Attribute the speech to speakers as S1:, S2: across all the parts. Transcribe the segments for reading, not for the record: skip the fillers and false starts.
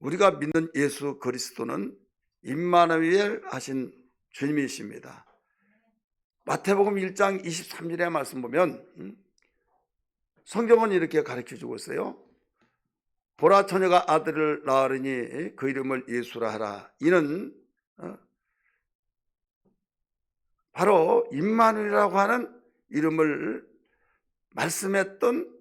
S1: 우리가 믿는 예수 그리스도는 임마누엘 하신 주님이십니다. 마태복음 1장 23절의 말씀 보면 성경은 이렇게 가르쳐주고 있어요. 보라, 처녀가 아들을 낳으리니 그 이름을 예수라 하라. 이는 바로 임마누엘이라고 하는 이름을 말씀했던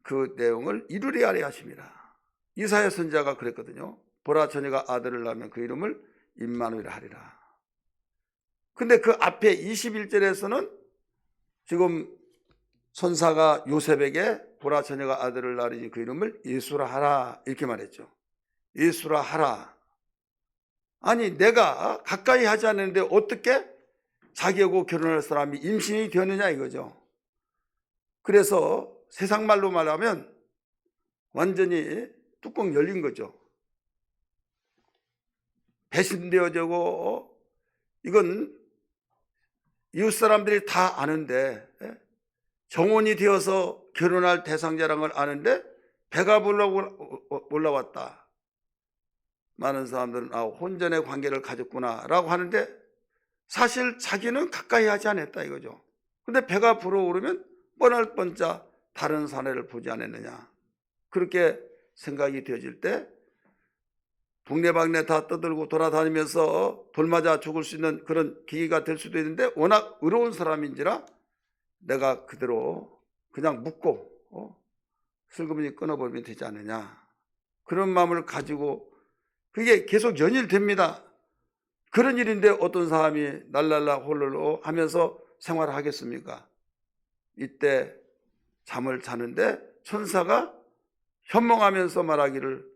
S1: 그 내용을 이루리 하려 하십니다. 이사야 선지자가 그랬거든요. 보라, 처녀가 아들을 낳으면 그 이름을 임마누엘 하리라. 근데 그 앞에 21절에서는 지금 천사가 요셉에게 보라, 처녀가 아들을 낳으니 그 이름을 예수라 하라 이렇게 말했죠. 예수라 하라. 아니, 내가 가까이 하지 않는데 어떻게 자기하고 결혼할 사람이 임신이 되느냐 이거죠. 그래서 세상 말로 말하면 완전히 뚜껑 열린 거죠. 배신되어지고, 이건 이웃 사람들이 다 아는데, 정혼이 되어서 결혼할 대상자라는 걸 아는데 배가 올라왔다. 많은 사람들은 혼전의 관계를 가졌구나 라고 하는데 사실 자기는 가까이 하지 않았다 이거죠. 근데 배가 불어오르면 뻔할 뻔자 다른 사내를 보지 않았느냐, 그렇게 생각이 되어질 때 동네방네 다 떠들고 돌아다니면서 돌 맞아 죽을 수 있는 그런 기회가 될 수도 있는데 워낙 의로운 사람인지라 내가 그대로 그냥 묻고 슬그머니 끊어버리면 되지 않느냐, 그런 마음을 가지고 그게 계속 연일됩니다. 그런 일인데 어떤 사람이 날랄라 홀로로 하면서 생활을 하겠습니까? 이때 잠을 자는데 천사가 현몽하면서 말하기를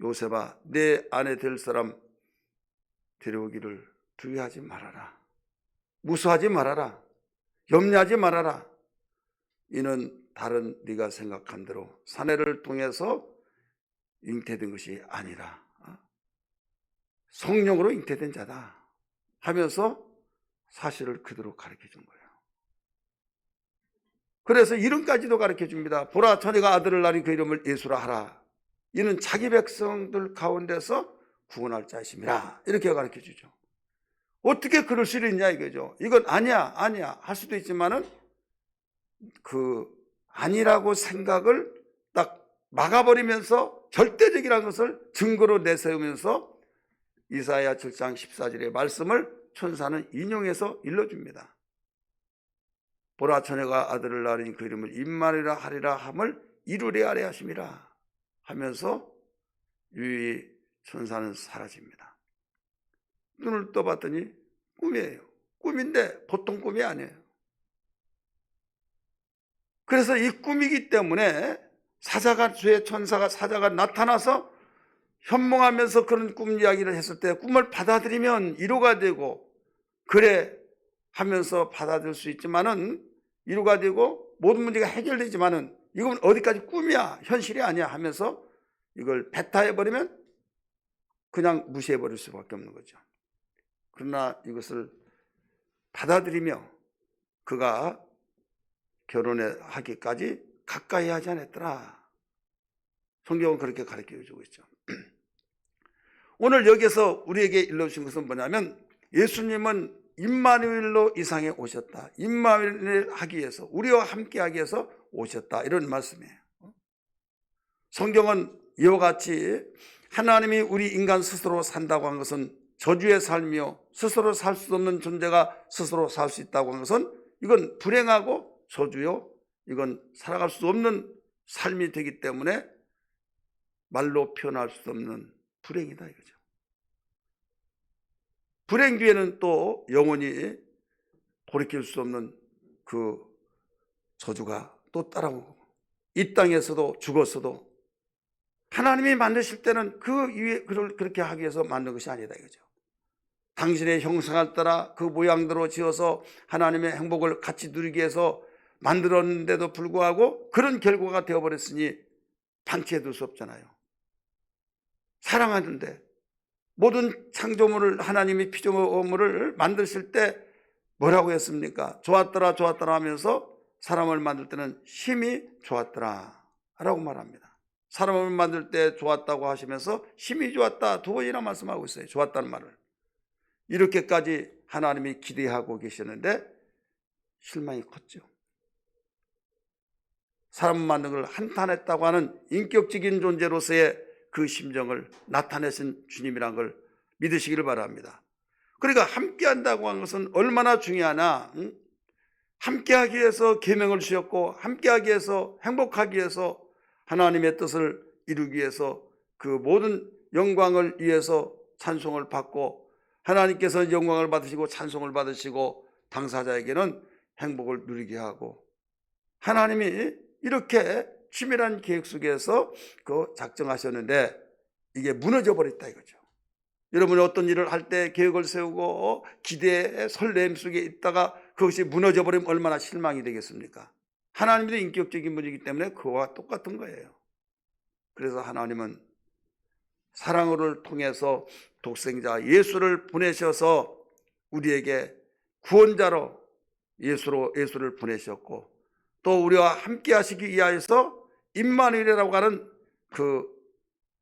S1: 요셉아, 내 아내 될 사람 데려오기를 두려워하지 말아라. 무수하지 말아라. 염려하지 말아라. 이는 다른 네가 생각한 대로 사내를 통해서 잉태된 것이 아니라 성령으로 잉태된 자다 하면서 사실을 그대로 가르쳐 준 거예요. 그래서 이름까지도 가르쳐 줍니다. 보라, 처녀가 아들을 낳으니 그 이름을 예수라 하라. 이는 자기 백성들 가운데서 구원할 자이심이라. 이렇게 가르쳐 주죠. 어떻게 그럴 수 있냐 이거죠. 이건 아니야 할 수도 있지만은 그 아니라고 생각을 딱 막아버리면서 절대적이라는 것을 증거로 내세우면서 이사야 7장 14절의 말씀을 천사는 인용해서 일러줍니다. 보라, 처녀가 아들을 낳으니 그 이름을 임마누엘이라 하리라 함을 이루려 하려 하심이라 하면서 유유히 천사는 사라집니다. 눈을 떠봤더니 꿈이에요. 꿈인데 보통 꿈이 아니에요. 그래서 이 꿈이기 때문에 주의 천사가 사자가 나타나서 현몽하면서 그런 꿈 이야기를 했을 때 꿈을 받아들이면 위로가 되고 그래 하면서 받아들일 수 있지만은 위로가 되고 모든 문제가 해결되지만은 이건 어디까지 꿈이야 현실이 아니야 하면서 이걸 배타해버리면 그냥 무시해버릴 수밖에 없는 거죠. 그러나 이것을 받아들이며 그가 결혼하기까지 가까이 하지 않았더라. 성경은 그렇게 가르쳐주고 있죠. 오늘 여기서 우리에게 일러주신 것은 뭐냐면 예수님은 임마누엘로 이 세상에 오셨다. 임마누엘 하기 위해서, 우리와 함께 하기 위해서 오셨다, 이런 말씀이에요. 성경은 이와 같이 하나님이 우리 인간 스스로 산다고 한 것은 저주의 삶이요, 스스로 살 수 없는 존재가 스스로 살 수 있다고 하는 것은 이건 불행하고 저주요, 이건 살아갈 수 없는 삶이 되기 때문에 말로 표현할 수 없는 불행이다 이거죠. 불행 뒤에는 또 영원히 돌이킬 수 없는 그 저주가 또 따라오고, 이 땅에서도 죽었어도 하나님이 만드실 때는 그 위에 그렇게 하기 위해서 만든 것이 아니다 이거죠. 당신의 형상을 따라 그 모양대로 지어서 하나님의 행복을 같이 누리기 위해서 만들었는데도 불구하고 그런 결과가 되어버렸으니 방치해둘 수 없잖아요. 사랑하는데 모든 창조물을, 하나님이 피조물을 만드실 때 뭐라고 했습니까? 좋았더라 좋았더라 하면서 사람을 만들 때는 힘이 좋았더라 라고 말합니다. 사람을 만들 때 좋았다고 하시면서 힘이 좋았다 2번이나 말씀하고 있어요. 좋았다는 말을. 이렇게까지 하나님이 기대하고 계시는데 실망이 컸죠. 사람 만든 걸 한탄했다고 하는 인격적인 존재로서의 그 심정을 나타내신 주님이란 걸 믿으시기를 바랍니다. 그러니까 함께한다고 하는 것은 얼마나 중요하나. 함께하기 위해서 계명을 주셨고 함께하기 위해서 행복하기 위해서 하나님의 뜻을 이루기 위해서 그 모든 영광을 위해서 찬송을 받고 하나님께서 영광을 받으시고 찬송을 받으시고 당사자에게는 행복을 누리게 하고 하나님이 이렇게 치밀한 계획 속에서 그 작정하셨는데 이게 무너져 버렸다 이거죠. 여러분이 어떤 일을 할 때 계획을 세우고 기대의 설렘 속에 있다가 그것이 무너져 버리면 얼마나 실망이 되겠습니까? 하나님도 인격적인 분이기 때문에 그와 똑같은 거예요. 그래서 하나님은 사랑을 통해서 독생자 예수를 보내셔서 우리에게 구원자로 예수를 보내셨고 또 우리와 함께 하시기 위하여서 임마누엘이라고 하는 그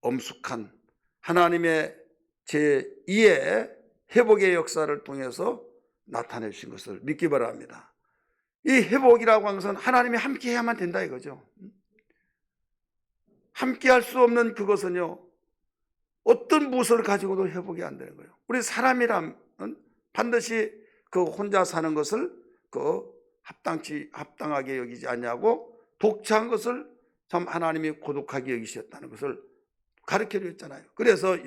S1: 엄숙한 하나님의 제2의 회복의 역사를 통해서 나타내신 것을 믿기 바랍니다. 이 회복이라고 하는 것은 하나님이 함께 해야만 된다 이거죠. 함께 할 수 없는 그것은요 어떤 무엇을 가지고도 회복이 안 되는 거예요. 우리 사람이라면 반드시 그 혼자 사는 것을 그 합당하게 여기지 않냐고 독차한 것을 참 하나님이 고독하게 여기셨다는 것을 가르쳐 주셨잖아요. 그래서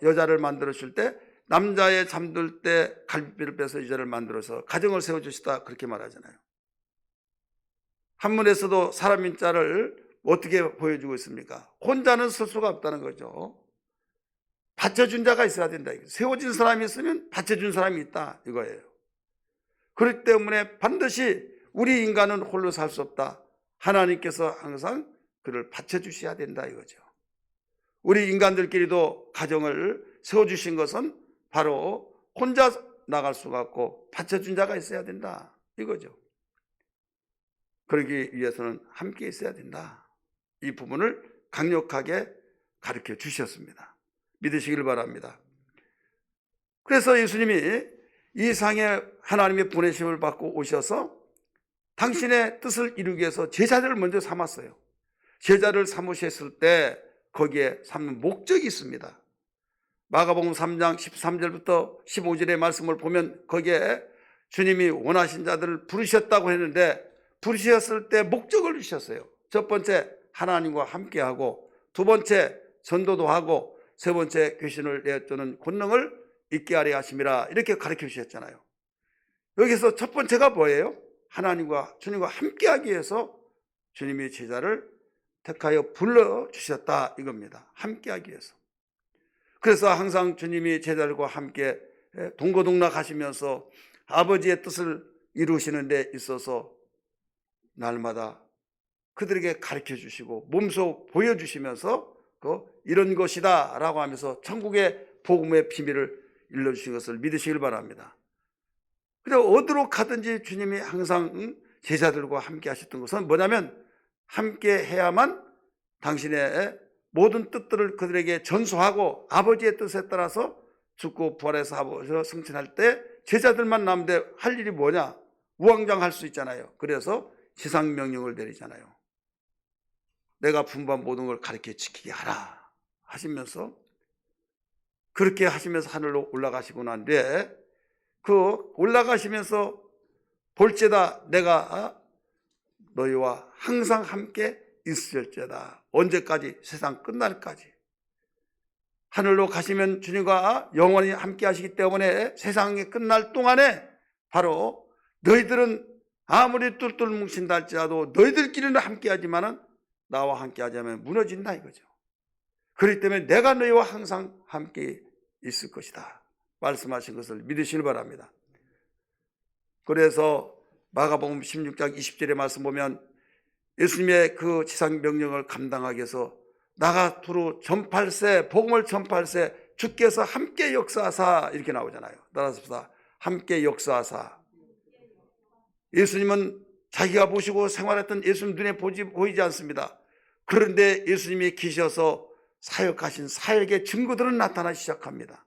S1: 여자를 만들었을 때 남자의 잠들 때 갈비뼈를 빼서 여자를 만들어서 가정을 세워주시다 그렇게 말하잖아요. 한문에서도 사람 인자를 어떻게 보여주고 있습니까? 혼자는 설 수가 없다는 거죠. 받쳐준 자가 있어야 된다. 세워진 사람이 있으면 받쳐준 사람이 있다 이거예요. 그렇기 때문에 반드시 우리 인간은 홀로 살 수 없다. 하나님께서 항상 그를 받쳐주셔야 된다 이거죠. 우리 인간들끼리도 가정을 세워주신 것은 바로 혼자 나갈 수가 없고 받쳐준 자가 있어야 된다 이거죠. 그러기 위해서는 함께 있어야 된다. 이 부분을 강력하게 가르쳐 주셨습니다. 믿으시길 바랍니다. 그래서 예수님이 이 상에 하나님의 보내심을 받고 오셔서 당신의 뜻을 이루기 위해서 제자들을 먼저 삼았어요. 제자를 삼으셨을 때 거기에 삼는 목적이 있습니다. 마가복음 3장 13절부터 15절의 말씀을 보면 거기에 주님이 원하신 자들을 부르셨다고 했는데 부르셨을 때 목적을 주셨어요. 첫 번째 하나님과 함께하고 두 번째 전도도 하고 세 번째 귀신을 내쫓는 권능을 있게 하려 하심이라 이렇게 가르쳐 주셨잖아요. 여기서 첫 번째가 뭐예요? 하나님과 주님과 함께하기 위해서 주님이 제자를 택하여 불러주셨다 이겁니다. 함께하기 위해서. 그래서 항상 주님이 제자들과 함께 동고동락 하시면서 아버지의 뜻을 이루시는 데 있어서 날마다 그들에게 가르쳐 주시고 몸소 보여주시면서 이런 것이다 라고 하면서 천국의 복음의 비밀을 일러주신 것을 믿으시길 바랍니다. 그래서 어디로 가든지 주님이 항상 제자들과 함께 하셨던 것은 뭐냐면 함께 해야만 당신의 모든 뜻들을 그들에게 전수하고 아버지의 뜻에 따라서 죽고 부활해서 아버지가 승천할 때 제자들만 남는데 할 일이 뭐냐? 우왕좌왕할 수 있잖아요. 그래서 지상명령을 내리잖아요. 내가 분부한 모든 걸 가르쳐 지키게 하라 하시면서 그렇게 하시면서 하늘로 올라가시고 난 뒤에 그 올라가시면서 볼지다 내가 너희와 항상 함께 있을지어다. 언제까지? 세상 끝날까지. 하늘로 가시면 주님과 영원히 함께 하시기 때문에 세상이 끝날 동안에 바로 너희들은 아무리 뚫뚫 뭉친다 할지라도 너희들끼리는 함께 하지만은 나와 함께 하자면 무너진다 이거죠. 그렇기 때문에 내가 너희와 항상 함께 있을 것이다 말씀하신 것을 믿으시길 바랍니다. 그래서 마가복음 16장 20절의 말씀 보면 예수님의 그 지상 명령을 감당하기 위해서 나가 두루 전팔세 복음을 전팔세 주께서 함께 역사하사 이렇게 나오잖아요. 따라서 함께 역사하사. 예수님은 자기가 보시고 생활했던 예수님 눈에 보이지 않습니다. 그런데 예수님이 계셔서 사역하신 사역의 증거들은 나타나기 시작합니다.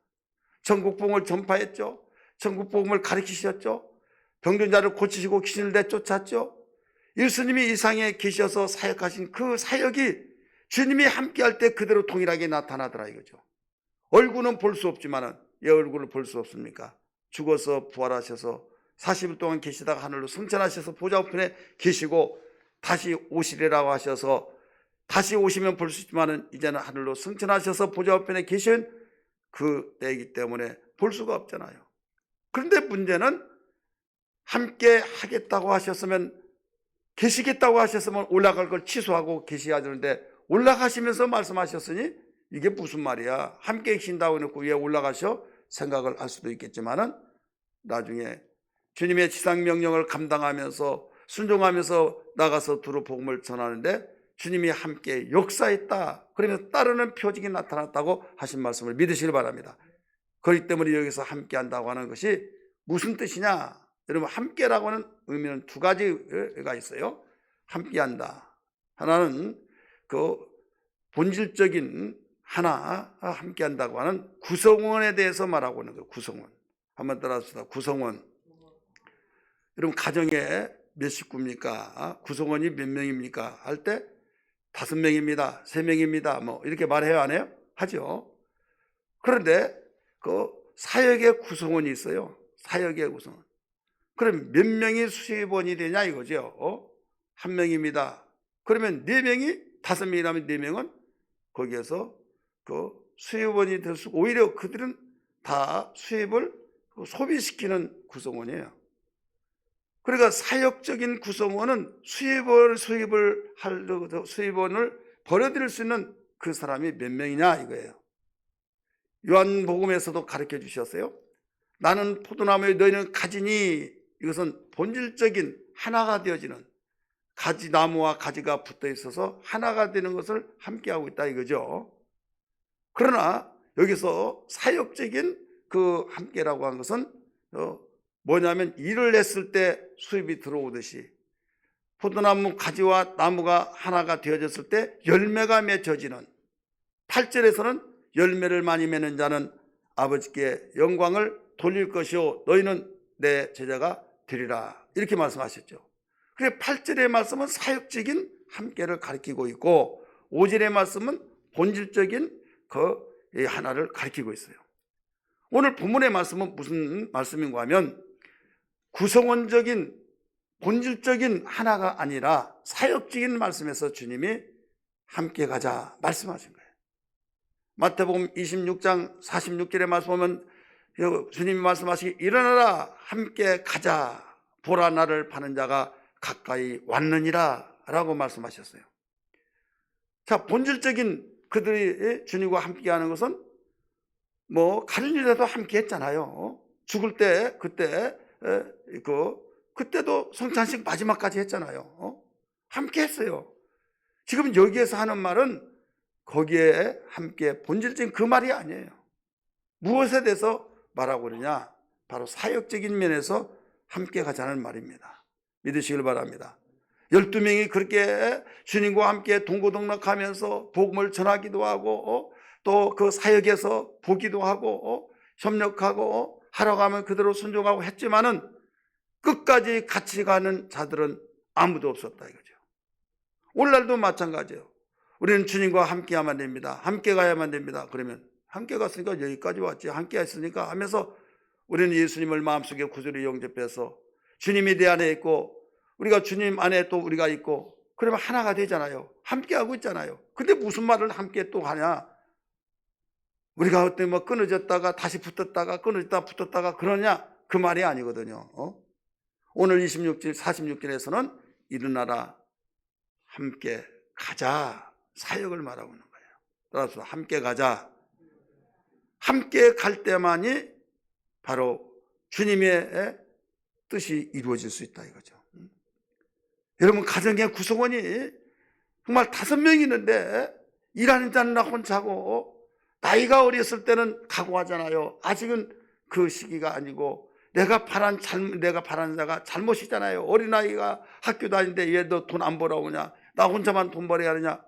S1: 전국복음을 전파했죠. 전국복음을 가르치셨죠. 병든 자를 고치시고 귀신을 내쫓았죠. 예수님이 이 상에 계셔서 사역하신 그 사역이 주님이 함께할 때 그대로 동일하게 나타나더라 이거죠. 얼굴은 볼 수 없지만은 왜 얼굴을 볼 수 없습니까? 죽어서 부활하셔서 40일 동안 계시다가 하늘로 승천하셔서 보좌 우편에 계시고 다시 오시리라고 하셔서 다시 오시면 볼 수 있지만은 이제는 하늘로 승천하셔서 보좌 우편에 계신 그 때이기 때문에 볼 수가 없잖아요. 그런데 문제는 함께 하겠다고 하셨으면, 계시겠다고 하셨으면 올라갈 걸 취소하고 계셔야 되는데 올라가시면서 말씀하셨으니 이게 무슨 말이야? 함께 계신다고 해놓고 왜 올라가셔? 생각을 할 수도 있겠지만은 나중에 주님의 지상 명령을 감당하면서 순종하면서 나가서 두루 복음을 전하는데 주님이 함께 역사했다, 그러면서 따르는 표징이 나타났다고 하신 말씀을 믿으시길 바랍니다. 그렇기 때문에 여기서 함께 한다고 하는 것이 무슨 뜻이냐? 여러분, 함께라고 하는 의미는 두 가지가 있어요. 함께 한다. 하나는 그 본질적인 하나, 함께 한다고 하는 구성원에 대해서 말하고 있는 거예요. 구성원. 한번 따라합시다. 구성원. 여러분, 가정에 몇 식구입니까? 구성원이 몇 명입니까? 할 때 5명입니다. 3명입니다. 뭐 이렇게 말해요, 안 해요? 하죠. 그런데 그 사역의 구성원이 있어요. 사역의 구성원. 그럼 몇 명이 수입원이 되냐 이거죠. 1명입니다. 그러면 4명이 5명이라면 4명은 거기에서 그 수입원이 될 수, 오히려 그들은 다 수입을 소비시키는 구성원이에요. 그러니까 사역적인 구성원은 수입원을 벌어들일 수 있는 그 사람이 몇 명이냐 이거예요. 요한복음에서도 가르쳐 주셨어요. 나는 포도나무에 너희는 가지니, 이것은 본질적인 하나가 되어지는, 가지나무와 가지가 붙어 있어서 하나가 되는 것을 함께하고 있다 이거죠. 그러나 여기서 사역적인 그 함께라고 하는 것은 뭐냐면 일을 했을 때 수입이 들어오듯이 포도나무 가지와 나무가 하나가 되어졌을 때 열매가 맺혀지는, 8절에서는 열매를 많이 맺는 자는 아버지께 영광을 돌릴 것이요 너희는 내 제자가 되리라, 이렇게 말씀하셨죠. 그래서 8절의 말씀은 사역적인 함께를 가리키고 있고 5절의 말씀은 본질적인 그 하나를 가리키고 있어요. 오늘 본문의 말씀은 무슨 말씀인가 하면 구성원적인 본질적인 하나가 아니라 사역적인 말씀에서 주님이 함께 가자 말씀하신 거예요. 마태복음 26장 46절의 말씀 보면 주님이 말씀하시기 일어나라 함께 가자 보라 나를 파는 자가 가까이 왔느니라 라고 말씀하셨어요. 자, 본질적인 그들이 주님과 함께하는 것은 뭐 가룟유다도 함께 했잖아요. 죽을 때 그때도 성찬식 마지막까지 했잖아요. 함께 했어요. 지금 여기에서 하는 말은 거기에 함께 본질적인 그 말이 아니에요. 무엇에 대해서 말하고 그러냐? 바로 사역적인 면에서 함께 가자는 말입니다. 믿으시길 바랍니다. 12명이 그렇게 주님과 함께 동고동락하면서 복음을 전하기도 하고 또 그 사역에서 보기도 하고 협력하고 하러 가면 그대로 순종하고 했지만은 끝까지 같이 가는 자들은 아무도 없었다 이거죠. 오늘날도 마찬가지예요. 우리는 주님과 함께 하면 됩니다. 함께 가야만 됩니다. 그러면 함께 갔으니까 여기까지 왔지, 함께 했으니까 하면서 우리는 예수님을 마음속에 구주로 영접해서 주님이 내 안에 있고 우리가 주님 안에 또 우리가 있고 그러면 하나가 되잖아요. 함께 하고 있잖아요. 근데 무슨 말을 함께 또 하냐? 우리가 어때 뭐 끊어졌다가 다시 붙었다가 끊어졌다가 붙었다가 그러냐? 그 말이 아니거든요. 오늘 26절 46절에서는 일어나라 함께 가자 사역을 말하고 있는 거예요. 따라서 함께 가자. 함께 갈 때만이 바로 주님의 뜻이 이루어질 수 있다 이거죠. 여러분, 가정의 구성원이 정말 5명이 있는데 일하는 자는 나 혼자고, 나이가 어렸을 때는 각오하잖아요. 아직은 그 시기가 아니고 내가 바란 자가 잘못이잖아요. 어린아이가 학교 다니는데 얘 너 돈 안 벌어 오냐? 나 혼자만 돈 벌어야 하느냐?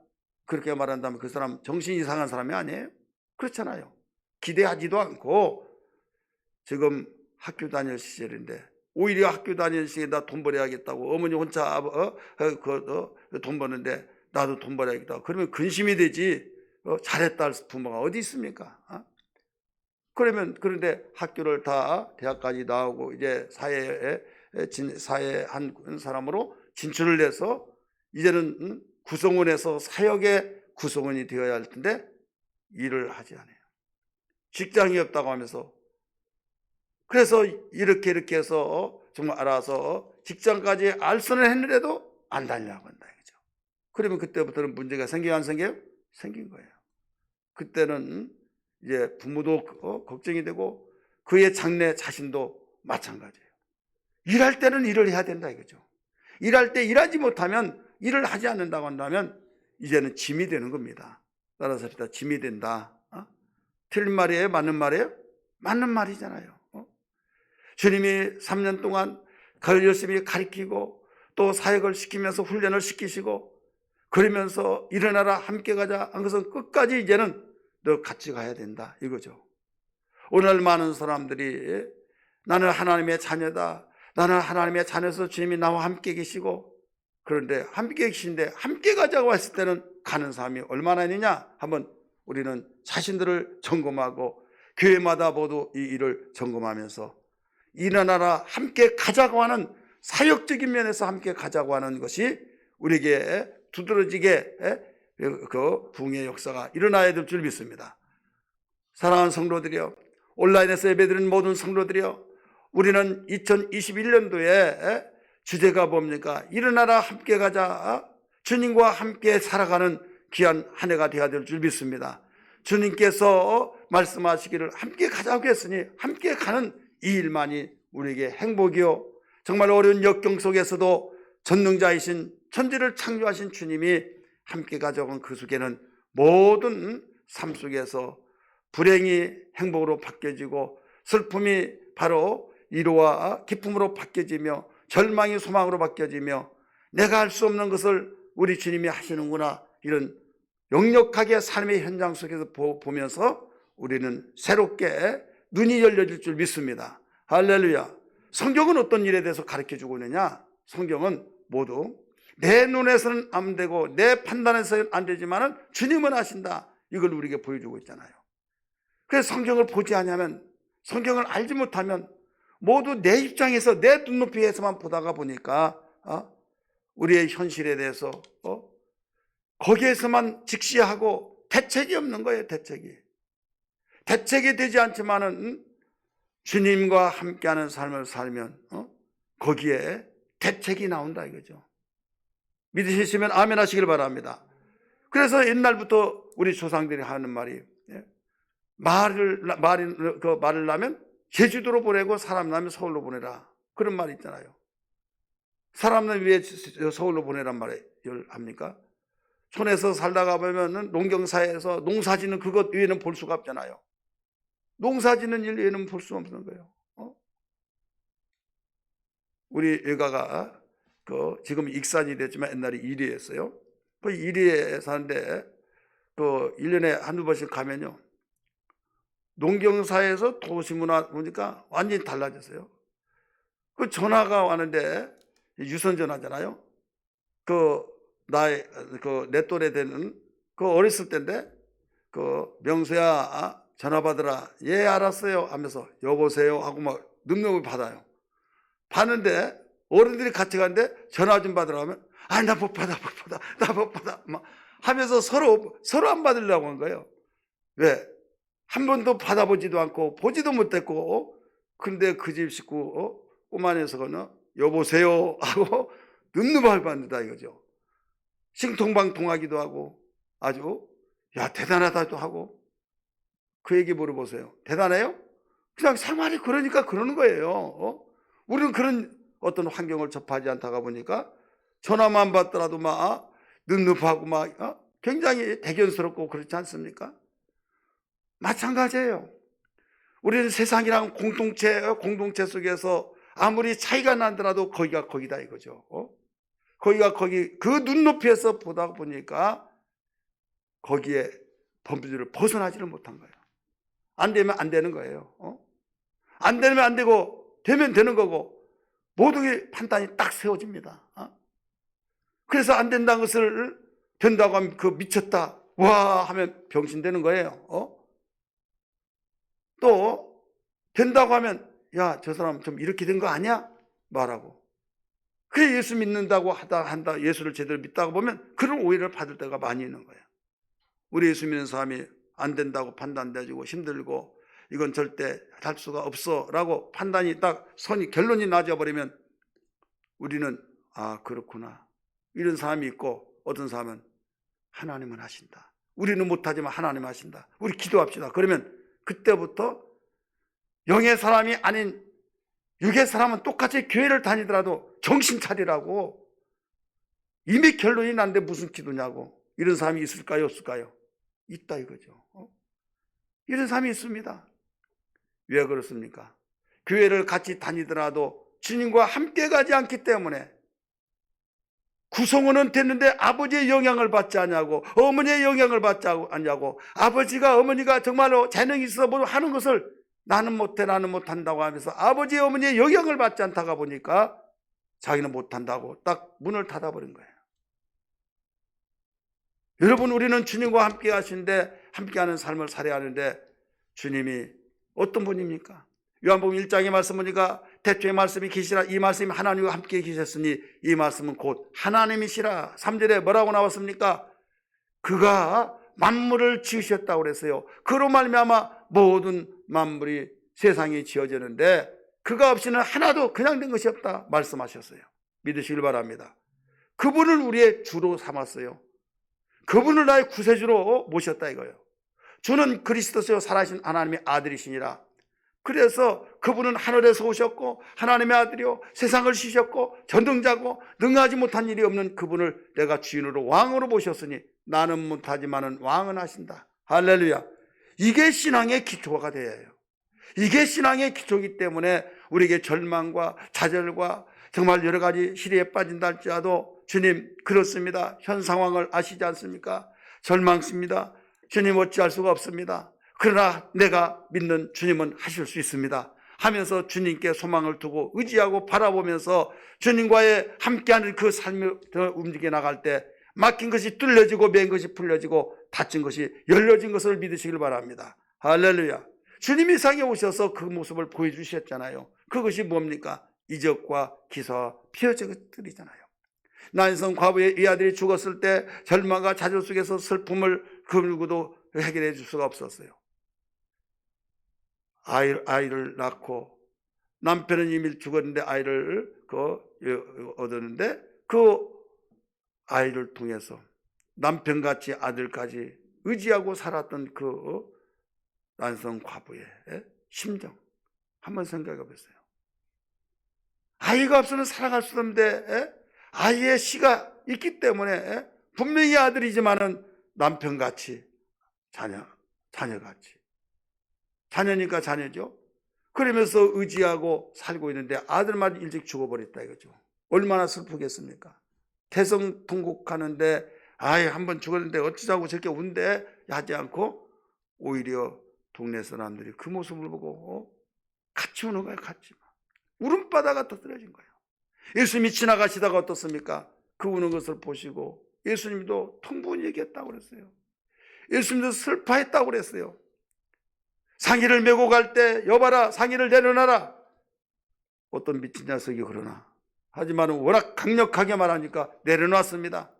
S1: 그렇게 말한다면 그 사람 정신이 이상한 사람이 아니에요? 그렇잖아요. 기대하지도 않고 지금 학교 다닐 시절인데 오히려 학교 다닐 시절에 돈 벌어야겠다고 어머니 혼자 돈 버는데 나도 돈 벌어야겠다. 그러면 근심이 되지. 잘했다 할 부모가 어디 있습니까? 그런데 학교를 다 대학까지 나오고 이제 사회에 한 사람으로 진출을 해서 이제는 구성원에서 사역의 구성원이 되어야 할 텐데 일을 하지 않아요. 직장이 없다고 하면서 그래서 이렇게 해서 정말 알아서 직장까지 알선을 했는데도 안 다니려고 한다 이거죠. 그러면 그때부터는 문제가 생겨요, 안 생겨요? 생긴 거예요. 그때는 이제 부모도 걱정이 되고 그의 장래 자신도 마찬가지예요. 일할 때는 일을 해야 된다 이거죠. 일할 때 일하지 못하면 일을 하지 않는다고 한다면 이제는 짐이 되는 겁니다. 따라서 일단 짐이 된다. 틀린 말이에요? 맞는 말이에요? 맞는 말이잖아요. 주님이 3년 동안 열심히 가르치고 또 사역을 시키면서 훈련을 시키시고 그러면서 일어나라 함께 가자 한 것은 끝까지 이제는 너 같이 가야 된다 이거죠. 오늘 많은 사람들이 나는 하나님의 자녀다. 나는 하나님의 자녀에서 주님이 나와 함께 계시고 그런데 함께 계신데 함께 가자고 했을 때는 가는 사람이 얼마나 있느냐 한번 우리는 자신들을 점검하고 교회마다 모두 이 일을 점검하면서 일어나라 함께 가자고 하는 사역적인 면에서 함께 가자고 하는 것이 우리에게 두드러지게 그 부흥의 역사가 일어나야 될 줄 믿습니다. 사랑하는 성도들이여, 온라인에서 예배드리는 모든 성도들이여, 우리는 2021년도에 주제가 뭡니까? 일어나라 함께 가자. 주님과 함께 살아가는 귀한 한 해가 되어야 될 줄 믿습니다. 주님께서 말씀하시기를 함께 가자고 했으니 함께 가는 이 일만이 우리에게 행복이요 정말 어려운 역경 속에서도 전능자이신 천지를 창조하신 주님이 함께 가자고 한 그 속에는 모든 삶 속에서 불행이 행복으로 바뀌어지고 슬픔이 바로 위로와 기쁨으로 바뀌어지며 절망이 소망으로 바뀌어지며 내가 할 수 없는 것을 우리 주님이 하시는구나 이런 역력하게 삶의 현장 속에서 보면서 우리는 새롭게 눈이 열려질 줄 믿습니다. 할렐루야. 성경은 어떤 일에 대해서 가르쳐주고 있느냐? 성경은 모두 내 눈에서는 안 되고 내 판단에서는 안 되지만은 주님은 아신다. 이걸 우리에게 보여주고 있잖아요. 그래서 성경을 보지 않으면 성경을 알지 못하면 모두 내 입장에서 내 눈높이에서만 보다가 보니까 우리의 현실에 대해서 거기에서만 직시하고 대책이 없는 거예요. 대책이 되지 않지만은 주님과 함께하는 삶을 살면 거기에 대책이 나온다 이거죠. 믿으시면 아멘 하시길 바랍니다. 그래서 옛날부터 우리 조상들이 하는 말이 말을 낳으면 제주도로 보내고 사람 낳으면 서울로 보내라 그런 말이 있잖아요. 사람은 왜 서울로 보내란 말을 합니까? 촌에서 살다가 보면은 농경사에서 농사짓는 그것 외에는 볼 수가 없잖아요. 농사짓는 일 외에는 볼 수 없는 거예요. 우리 여가가 지금 익산이 됐지만 옛날에 이리였어요. 그 이리에 사는데 1년에 한두 번씩 가면요. 농경사에서 도시문화 보니까 완전히 달라졌어요. 그 전화가 왔는데 유선 전화잖아요. 내 또래 되는 어렸을 때인데 명수야 전화 받으라. 예 알았어요 하면서 여보세요 하고 막 늠름을 받아요. 받는데 어른들이 같이 가는데 전화 좀 받으라 하면 나 못 받아 막 하면서 서로 안 받으려고 한 거예요. 왜? 한 번도 받아보지도 않고 보지도 못했고 근데 그 집 식구 꼬마 녀석은 여보세요 하고 늠름을 받는다 이거죠. 싱통방통하기도 하고 아주 대단하다도 하고 그 얘기 물어보세요. 대단해요? 그냥 생활이 그러니까 그러는 거예요. 우리는 그런 어떤 환경을 접하지 않다가 보니까 전화만 받더라도 막 늠름하고 막 굉장히 대견스럽고 그렇지 않습니까? 마찬가지예요. 우리는 세상이랑 공동체 속에서 아무리 차이가 나더라도 거기가 거기다 이거죠. 거기가 거기 그 눈높이에서 보다 보니까 거기에 범주를 벗어나지를 못한 거예요. 안 되면 안 되는 거예요. 안 되면 안 되고 되면 되는 거고 모든 판단이 딱 세워집니다. 그래서 안 된다는 것을 된다고 하면 그 미쳤다 와 하면 병신되는 거예요. 또 된다고 하면 야, 저 사람 좀 이렇게 된 거 아니야? 말하고. 그래 예수 믿는다고 한다 예수를 제대로 믿다고 보면 그런 오해를 받을 때가 많이 있는 거예요. 우리 예수 믿는 사람이 안 된다고 판단되고 힘들고 이건 절대 할 수가 없어 라고 판단이 딱 결론이 나져버리면 우리는 아 그렇구나 이런 사람이 있고 어떤 사람은 하나님은 하신다. 우리는 못하지만 하나님 하신다. 우리 기도합시다. 그러면 그때부터 영의 사람이 아닌 육의 사람은 똑같이 교회를 다니더라도 정신 차리라고 이미 결론이 났는데 무슨 기도냐고. 이런 사람이 있을까요 없을까요? 있다 이거죠. 이런 사람이 있습니다. 왜 그렇습니까? 교회를 같이 다니더라도 주님과 함께 가지 않기 때문에 구성원은 됐는데 아버지의 영향을 받지 않냐고 어머니의 영향을 받지 않냐고 아버지가 어머니가 정말로 재능이 있어 뭐 하는 것을 나는 못해 나는 못한다고 하면서 아버지 어머니의 영향을 받지 않다가 보니까 자기는 못한다고 딱 문을 닫아버린 거예요. 여러분 우리는 주님과 함께 하시는데 함께하는 삶을 살아야 하는데 주님이 어떤 분입니까? 요한복음 1장의 말씀 보니까 태초의 말씀이 계시라 이 말씀이 하나님과 함께 계셨으니 이 말씀은 곧 하나님이시라. 3절에 뭐라고 나왔습니까? 그가 만물을 지으셨다고 그랬어요. 그로 말미암아 모든 만물이 세상이 지어지는데 그가 없이는 하나도 그냥 된 것이 없다 말씀하셨어요. 믿으시길 바랍니다. 그분을 우리의 주로 삼았어요. 그분을 나의 구세주로 모셨다 이거예요. 주는 그리스도시요 살아계신 하나님의 아들이시니라. 그래서 그분은 하늘에서 오셨고 하나님의 아들이요 세상을 지으셨고 전능자고 능하지 못한 일이 없는 그분을 내가 주인으로 왕으로 모셨으니 나는 못하지만은 왕은 하신다. 할렐루야. 이게 신앙의 기초가 되어야 해요. 이게 신앙의 기초이기 때문에 우리에게 절망과 좌절과 정말 여러 가지 시리에 빠진다 할지라도 주님 그렇습니다. 현 상황을 아시지 않습니까? 절망습니다. 주님 어찌할 수가 없습니다. 그러나 내가 믿는 주님은 하실 수 있습니다 하면서 주님께 소망을 두고 의지하고 바라보면서 주님과의 함께하는 그 삶을 움직여 나갈 때 막힌 것이 뚫려지고 맨 것이 풀려지고 닫힌 것이 열려진 것을 믿으시길 바랍니다. 할렐루야. 주님이 이 세상에 오셔서 그 모습을 보여주셨잖아요. 그것이 뭡니까? 이적과 기사와 피어진 것들이잖아요. 난성 과부의 이 아들이 죽었을 때 절망과 좌절 속에서 슬픔을 그물고도 해결해 줄 수가 없었어요. 아이를 낳고 남편은 이미 죽었는데 아이를 얻었는데 그 아이를 통해서 남편같이 아들까지 의지하고 살았던 그 난성 과부의 심정 한번 생각해 보세요. 아이가 없으면 살아갈 수 없는데 아이의 씨가 있기 때문에 분명히 아들이지만은 남편같이 자녀같이 자녀니까 자녀죠. 그러면서 의지하고 살고 있는데 아들만 일찍 죽어버렸다 이거죠. 얼마나 슬프겠습니까? 태성통곡하는데 아이 한번 죽었는데 어쩌자고 저렇게 운대 하지 않고 오히려 동네 사람들이 그 모습을 보고 같이 우는 거예요. 같이 울음바다가 터뜨려진 거예요. 예수님이 지나가시다가 어떻습니까? 그 우는 것을 보시고 예수님도 통분히 얘기했다고 그랬어요. 예수님도 슬퍼했다고 그랬어요. 상의를 메고 갈 때 여봐라 상의를 내려놔라. 어떤 미친 녀석이 그러나 하지만 워낙 강력하게 말하니까 내려놨습니다.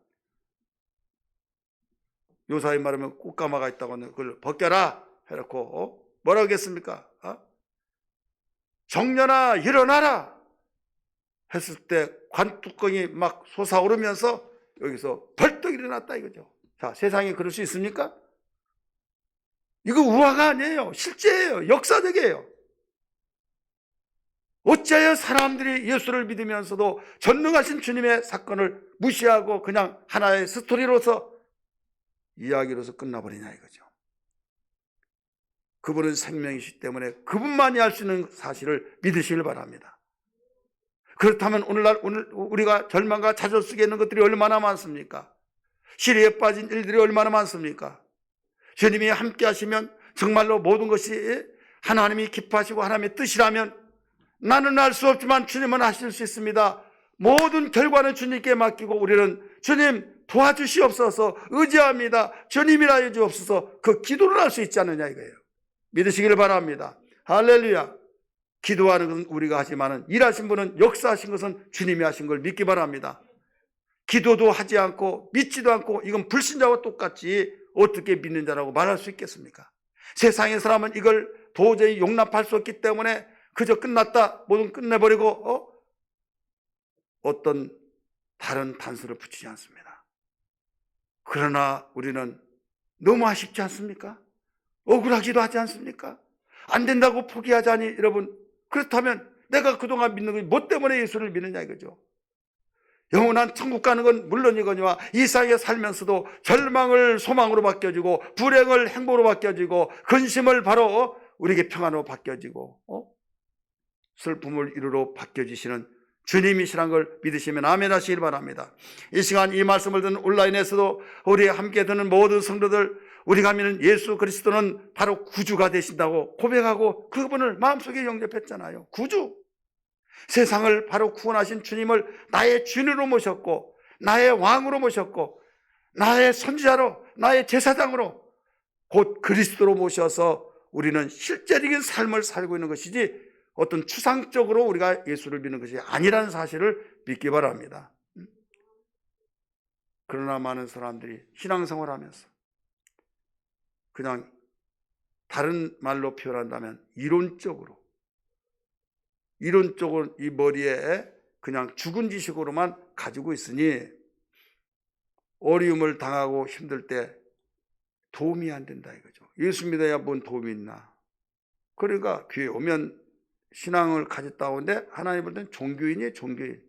S1: 요사이 말하면 꽃가마가 있다고 하는 그걸 벗겨라 해놓고 뭐라고 하겠습니까? 정년아 일어나라 했을 때 관뚜껑이 막 솟아오르면서 여기서 벌떡 일어났다 이거죠. 자, 세상에 그럴 수 있습니까? 이거 우화가 아니에요. 실제예요. 역사적이에요. 어찌하여 사람들이 예수를 믿으면서도 전능하신 주님의 사건을 무시하고 그냥 하나의 스토리로서 이야기로서 끝나버리냐 이거죠. 그분은 생명이시기 때문에 그분만이 알 수 있는 사실을 믿으시길 바랍니다. 그렇다면 오늘 우리가 절망과 좌절 속에 있는 것들이 얼마나 많습니까? 시리에 빠진 일들이 얼마나 많습니까? 주님이 함께 하시면 정말로 모든 것이 하나님이 기뻐하시고 하나님의 뜻이라면 나는 알 수 없지만 주님은 하실 수 있습니다. 모든 결과는 주님께 맡기고 우리는 주님 도와주시옵소서 의지합니다. 주님이라 주옵소서 그 기도를 할 수 있지 않느냐 이거예요. 믿으시기를 바랍니다. 할렐루야. 기도하는 것은 우리가 하지만은 일하신 분은 역사하신 것은 주님이 하신 걸 믿기 바랍니다. 기도도 하지 않고 믿지도 않고 이건 불신자와 똑같이 어떻게 믿는 자라고 말할 수 있겠습니까? 세상의 사람은 이걸 도저히 용납할 수 없기 때문에 그저 끝났다 모든 끝내버리고 어떤 다른 단서를 붙이지 않습니다. 그러나 우리는 너무 아쉽지 않습니까? 억울하기도 하지 않습니까? 안 된다고 포기하자니 여러분, 그렇다면 내가 그동안 믿는 건 뭐 때문에 예수를 믿느냐 이거죠. 영원한 천국 가는 건 물론이거니와 이 세상에 살면서도 절망을 소망으로 바뀌어지고 불행을 행복으로 바뀌어지고 근심을 바로 우리에게 평안으로 바뀌어지고 슬픔을 이루로 바뀌어지시는 주님이시란 걸 믿으시면 아멘 하시길 바랍니다. 이 시간 이 말씀을 듣는 온라인에서도 우리 함께 듣는 모든 성도들, 우리가 믿는 예수 그리스도는 바로 구주가 되신다고 고백하고 그분을 마음속에 영접했잖아요. 구주. 세상을 바로 구원하신 주님을 나의 주인으로 모셨고 나의 왕으로 모셨고 나의 선지자로 나의 제사장으로 곧 그리스도로 모셔서 우리는 실제적인 삶을 살고 있는 것이지 어떤 추상적으로 우리가 예수를 믿는 것이 아니라는 사실을 믿기 바랍니다. 그러나 많은 사람들이 신앙생활을 하면서 그냥 다른 말로 표현한다면 이론적으로 이 머리에 그냥 죽은 지식으로만 가지고 있으니 어려움을 당하고 힘들 때 도움이 안 된다 이거죠. 예수 믿어야 뭔 도움이 있나. 그러니까 교회 오면 신앙을 가졌다 오는데 하나님 볼 때는 종교인이에요. 종교인.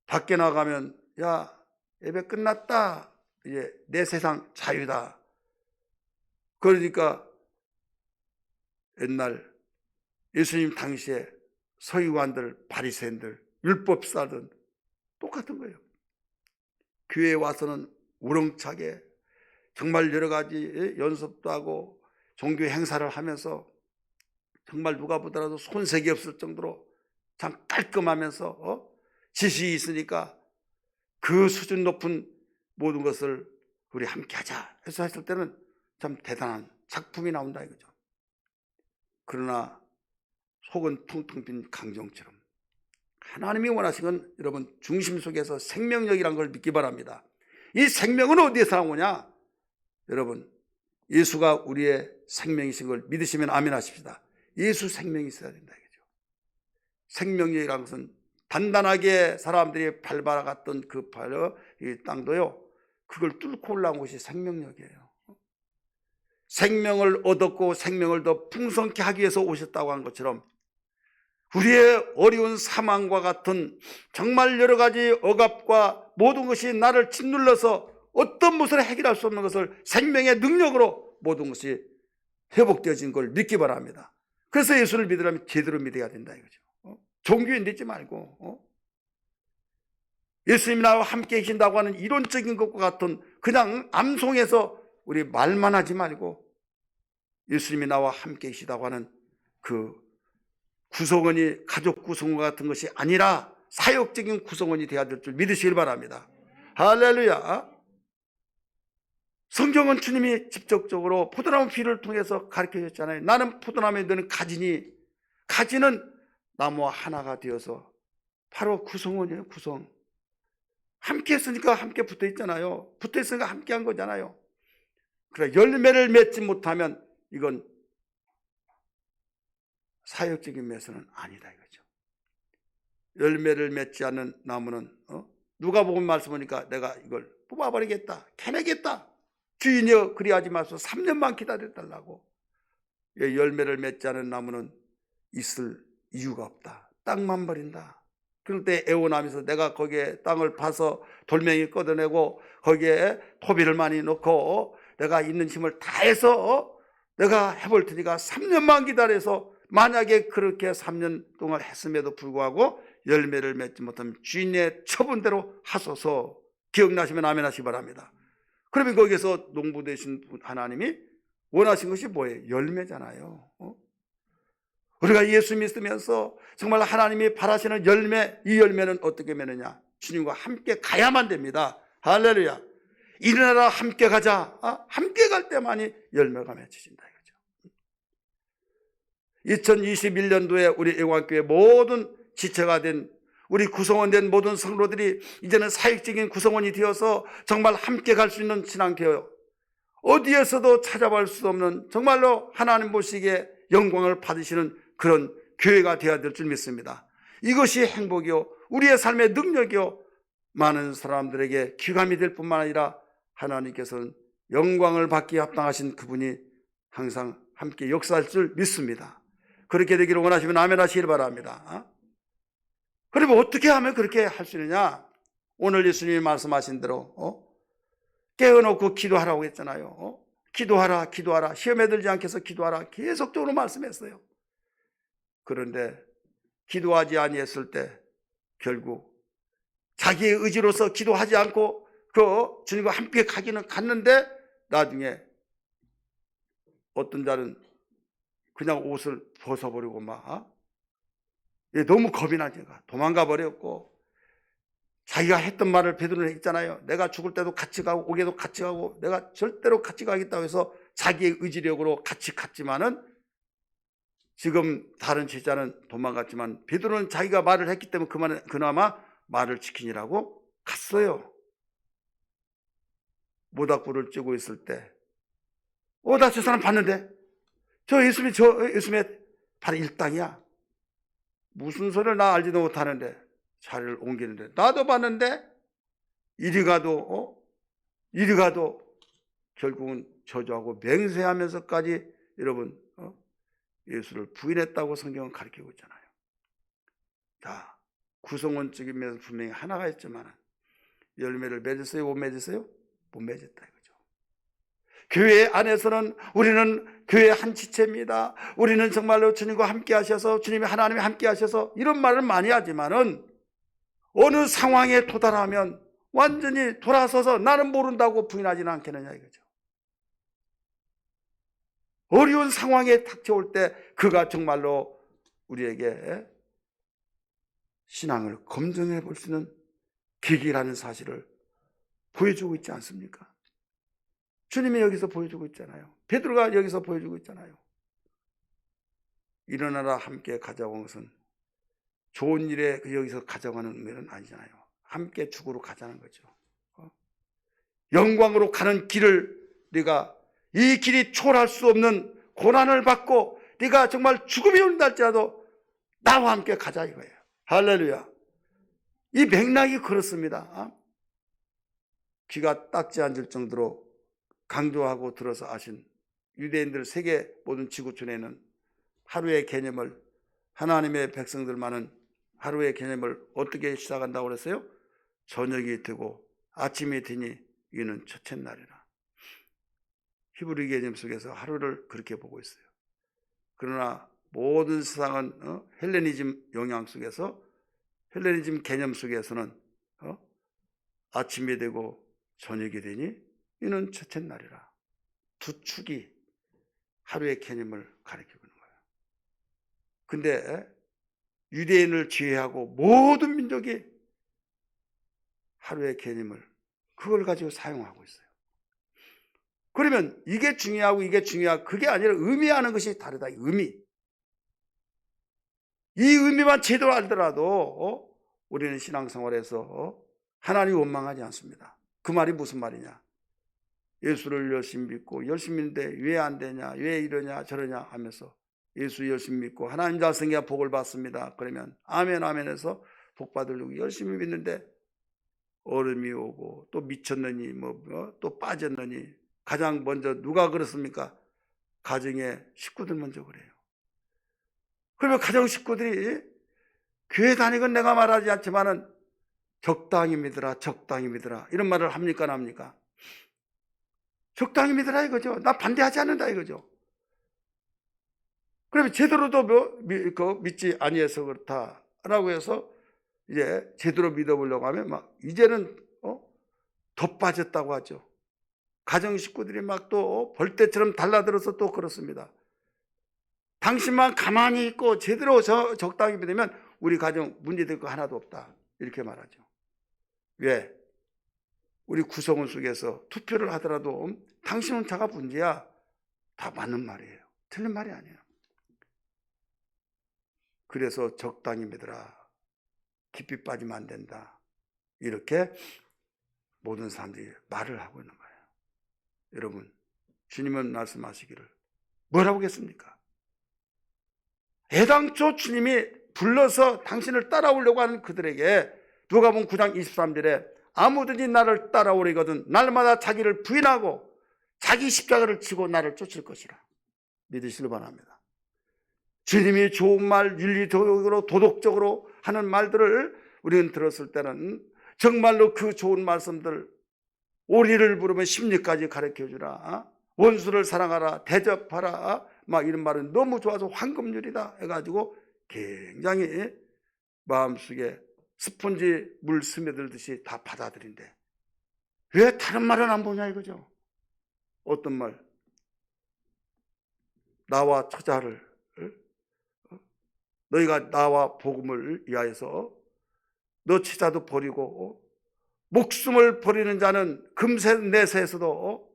S1: 밖에 나가면 야 예배 끝났다. 이제 내 세상 자유다. 그러니까 옛날 예수님 당시에 서기관들, 바리새인들, 율법사들 똑같은 거예요. 교회에 와서는 우렁차게 정말 여러 가지 연습도 하고 종교 행사를 하면서 정말 누가 보더라도 손색이 없을 정도로 참 깔끔하면서 지식이 있으니까 그 수준 높은 모든 것을 우리 함께 하자 해서 했을 때는 참 대단한 작품이 나온다 이거죠. 그러나 속은 텅텅 빈 강정처럼 하나님이 원하신 건 여러분 중심 속에서 생명력이란 걸 믿기 바랍니다. 이 생명은 어디에서 나오냐? 여러분 예수가 우리의 생명이신 걸 믿으시면 아멘 하십시다. 예수 생명이 있어야 된다 이거죠. 생명력이라는 것은 단단하게 사람들이 밟아갔던 그 이 땅도요 그걸 뚫고 올라온 것이 생명력이에요. 생명을 얻었고 생명을 더 풍성케 하기 위해서 오셨다고 한 것처럼 우리의 어려운 사망과 같은 정말 여러 가지 억압과 모든 것이 나를 짓눌러서 어떤 무엇을 해결할 수 없는 것을 생명의 능력으로 모든 것이 회복되어진 걸 믿기 바랍니다. 그래서 예수를 믿으려면 제대로 믿어야 된다 이거죠. 종교인 되지 말고 예수님이 나와 함께 계신다고 하는 이론적인 것과 같은 그냥 암송해서 우리 말만 하지 말고 예수님이 나와 함께 계시다고 하는 그 구성원이 가족 구성원 같은 것이 아니라 사역적인 구성원이 되어야 될 줄 믿으시길 바랍니다. 할렐루야. 성경은 주님이 직접적으로 포도나무 비를 통해서 가르쳐 주셨잖아요. 나는 포도나무에 너는 가지니 가지는 나무와 하나가 되어서 바로 구성원이에요. 구성. 함께 했으니까 함께 붙어 있잖아요. 붙어 있으니까 함께 한 거잖아요. 그래 열매를 맺지 못하면 이건 사역적인 면에서는 아니다 이거죠. 열매를 맺지 않는 나무는 누가복음 말씀하니까 내가 이걸 뽑아버리겠다, 캐내겠다. 주인이여 그리하지 마소서 3년만 기다려달라고. 열매를 맺지 않은 나무는 있을 이유가 없다. 땅만 버린다. 그럴 때 애원하면서 내가 거기에 땅을 파서 돌멩이 걷어내고 거기에 토비를 많이 넣고 내가 있는 힘을 다해서 내가 해볼 테니까 3년만 기다려서 만약에 그렇게 3년 동안 했음에도 불구하고 열매를 맺지 못하면 주인의 처분대로 하소서. 기억나시면 아멘 하시기 바랍니다. 그러면 거기에서 농부 되신 하나님이 원하신 것이 뭐예요? 열매잖아요. 우리가 예수 믿으면서 정말 하나님이 바라시는 열매, 이 열매는 어떻게 맺느냐? 주님과 함께 가야만 됩니다. 할렐루야. 일어나라 함께 가자. 함께 갈 때만이 열매가 맺혀진다 이거죠. 2021년도에 우리 애광교회 모든 지체가 된 우리 구성원 된 모든 성도들이 이제는 사역적인 구성원이 되어서 정말 함께 갈 수 있는 신앙 되어 어디에서도 찾아볼 수 없는 정말로 하나님 보시기에 영광을 받으시는 그런 교회가 되어야 될 줄 믿습니다. 이것이 행복이요 우리의 삶의 능력이요 많은 사람들에게 귀감이 될 뿐만 아니라 하나님께서는 영광을 받기에 합당하신 그분이 항상 함께 역사할 줄 믿습니다. 그렇게 되기를 원하시면 아멘 하시길 바랍니다. 그러면 어떻게 하면 그렇게 할 수 있느냐? 오늘 예수님이 말씀하신 대로 깨어놓고 기도하라고 했잖아요. 기도하라 기도하라 시험에 들지 않게 해서 기도하라 계속적으로 말씀했어요. 그런데 기도하지 아니했을 때 결국 자기의 의지로서 기도하지 않고 그 주님과 함께 가기는 갔는데 나중에 어떤 자는 그냥 옷을 벗어버리고 막 너무 겁이 나니까 도망가 버렸고 자기가 했던 말을 베드로는 했잖아요. 내가 죽을 때도 같이 가고 오게도 같이 가고 내가 절대로 같이 가겠다고 해서 자기의 의지력으로 같이 갔지만은 지금 다른 제자는 도망갔지만 베드로는 자기가 말을 했기 때문에 그나마 말을 지키니라고 갔어요. 모닥불을 쬐고 있을 때 나 저 사람 봤는데 저 예수님의 바로 일당이야. 무슨 소리를 나 알지도 못하는데 자리를 옮기는데 나도 봤는데 이리 가도 결국은 저주하고 맹세하면서까지 여러분 예수를 부인했다고 성경은 가르치고 있잖아요. 자, 구성원적인 면에서 분명히 하나가 있지만 열매를 맺었어요? 못 맺었어요? 못 맺었다 이거죠. 교회 안에서는 우리는 교회 한 지체입니다. 우리는 정말로 주님과 함께 하셔서 주님이 하나님이 함께 하셔서 이런 말을 많이 하지만은 어느 상황에 도달하면 완전히 돌아서서 나는 모른다고 부인하지는 않겠느냐 이거죠. 어려운 상황에 닥쳐올 때 그가 정말로 우리에게 신앙을 검증해 볼 수 있는 계기라는 사실을 보여주고 있지 않습니까? 주님이 여기서 보여주고 있잖아요. 베드로가 여기서 보여주고 있잖아요. 일어나라 함께 가자고 한 것은 좋은 일에 여기서 가져가는 의미는 아니잖아요. 함께 죽으러 가자는 거죠. 영광으로 가는 길을 네가 이 길이 초월할 수 없는 고난을 받고 네가 정말 죽음이 온다 할지라도 나와 함께 가자 이거예요. 할렐루야. 이 맥락이 그렇습니다. 귀가 딱지 앉을 정도로 강조하고 들어서 아신 유대인들 세계 모든 지구촌에는 하루의 개념을 하나님의 백성들만은 하루의 개념을 어떻게 시작한다고 그랬어요? 저녁이 되고 아침이 되니 이는 첫째 날이라. 히브리 개념 속에서 하루를 그렇게 보고 있어요. 그러나 모든 세상은 헬레니즘 영향 속에서 헬레니즘 개념 속에서는 아침이 되고 저녁이 되니 이는 첫째 날이라. 두 축이 하루의 개념을 가리키고 있는 거예요. 근데 유대인을 제외하고 모든 민족이 하루의 개념을 그걸 가지고 사용하고 있어요. 그러면 이게 중요하고 이게 중요하고 그게 아니라 의미하는 것이 다르다. 의미. 이 의미만 제대로 알더라도 우리는 신앙생활에서 하나님 원망하지 않습니다. 그 말이 무슨 말이냐? 예수를 열심히 믿고 열심히 믿는데 왜 안 되냐? 왜 이러냐 저러냐 하면서 예수 열심히 믿고 하나님 자성이야 복을 받습니다. 그러면 아멘 아멘 해서 복 받으려고 열심히 믿는데 얼음이 오고 또 미쳤느니 또 빠졌느니 가장 먼저 누가 그렇습니까? 가정의 식구들 먼저 그래요. 그러면 가정 식구들이 교회 다니건 내가 말하지 않지만은 적당히 믿으라 적당히 믿으라 이런 말을 합니까 안 합니까? 적당히 믿으라 이거죠. 나 반대하지 않는다 이거죠. 그러면 제대로도 믿지 아니해서 그렇다라고 해서 이제 제대로 믿어보려고 하면 막 이제는 더 빠졌다고 하죠. 가정 식구들이 막 또 벌떼처럼 달라들어서 또 그렇습니다. 당신만 가만히 있고 제대로 적당히 믿으면 우리 가정 문제될 거 하나도 없다. 이렇게 말하죠. 왜? 우리 구성원 속에서 투표를 하더라도 당신은 자가 문제야. 다 맞는 말이에요. 틀린 말이 아니에요. 그래서 적당히 믿으라. 깊이 빠지면 안 된다. 이렇게 모든 사람들이 말을 하고 있는 거예요. 여러분, 주님은 말씀하시기를 뭐라고 하겠습니까? 애당초 주님이 불러서 당신을 따라오려고 하는 그들에게 누가복음 9장 23절에 아무든지 나를 따라오려거든 날마다 자기를 부인하고 자기 십자가를 지고 나를 쫓을 것이라 믿으시길 바랍니다. 주님이 좋은 말, 윤리적으로 도덕적으로 하는 말들을 우리는 들었을 때는 정말로 그 좋은 말씀들, 오리를 부르면 십리까지 가르쳐주라, 원수를 사랑하라, 대접하라, 막 이런 말은 너무 좋아서 황금률이다 해가지고 굉장히 마음속에 스펀지 물 스며들듯이 다 받아들인대. 왜 다른 말은 안 보냐 이거죠. 어떤 말? 나와 처자를, 너희가 나와 복음을 위하여서 너 처자도 버리고 목숨을 버리는 자는 금세 내세에서도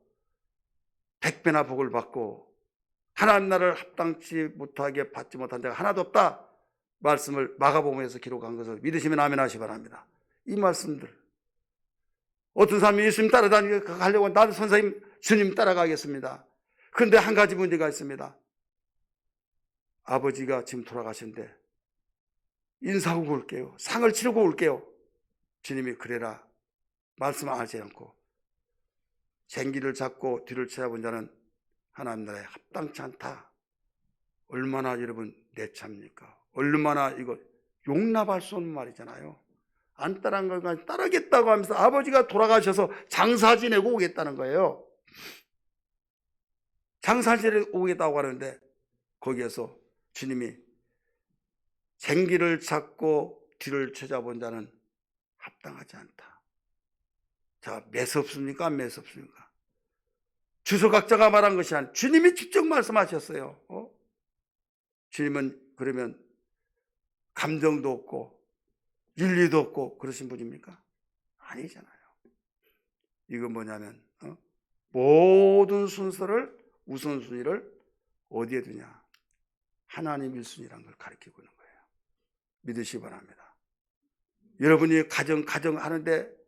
S1: 100배나 복을 받고 하나님 나라를 합당치 못하게 받지 못한 자가 하나도 없다. 말씀을 마가복음에서 기록한 것을 믿으시면 아멘 하시기 바랍니다. 이 말씀들, 어떤 사람이 예수님 따라다니려고 나도 선생님 주님 따라가겠습니다. 그런데 한 가지 문제가 있습니다. 아버지가 지금 돌아가신데 인사하고 올게요. 상을 치르고 올게요. 주님이 그래라 말씀하지 않고 생기를 잡고 뒤를 찾아본 자는 하나님 나라에 합당치 않다. 얼마나 여러분 내참니까? 얼마나 이거 용납할 수 없는 말이잖아요. 안 따라한 걸 따르겠다고 하면서 아버지가 돌아가셔서 장사 지내고 오겠다는 거예요. 장사 지내고 오겠다고 하는데 거기에서 주님이 생기를 찾고 뒤를 찾아본 자는 합당하지 않다. 자, 매섭습니까? 안 매섭습니까? 주석학자가 말한 것이 아니라 주님이 직접 말씀하셨어요. 주님은 그러면 감정도 없고 윤리도 없고 그러신 분입니까? 아니잖아요. 이건 뭐냐면 모든 순서를 우선순위를 어디에 두냐? 하나님 1순위라는 걸 가르치고 있는 거예요. 믿으시기 바랍니다. 여러분이 가정 하는데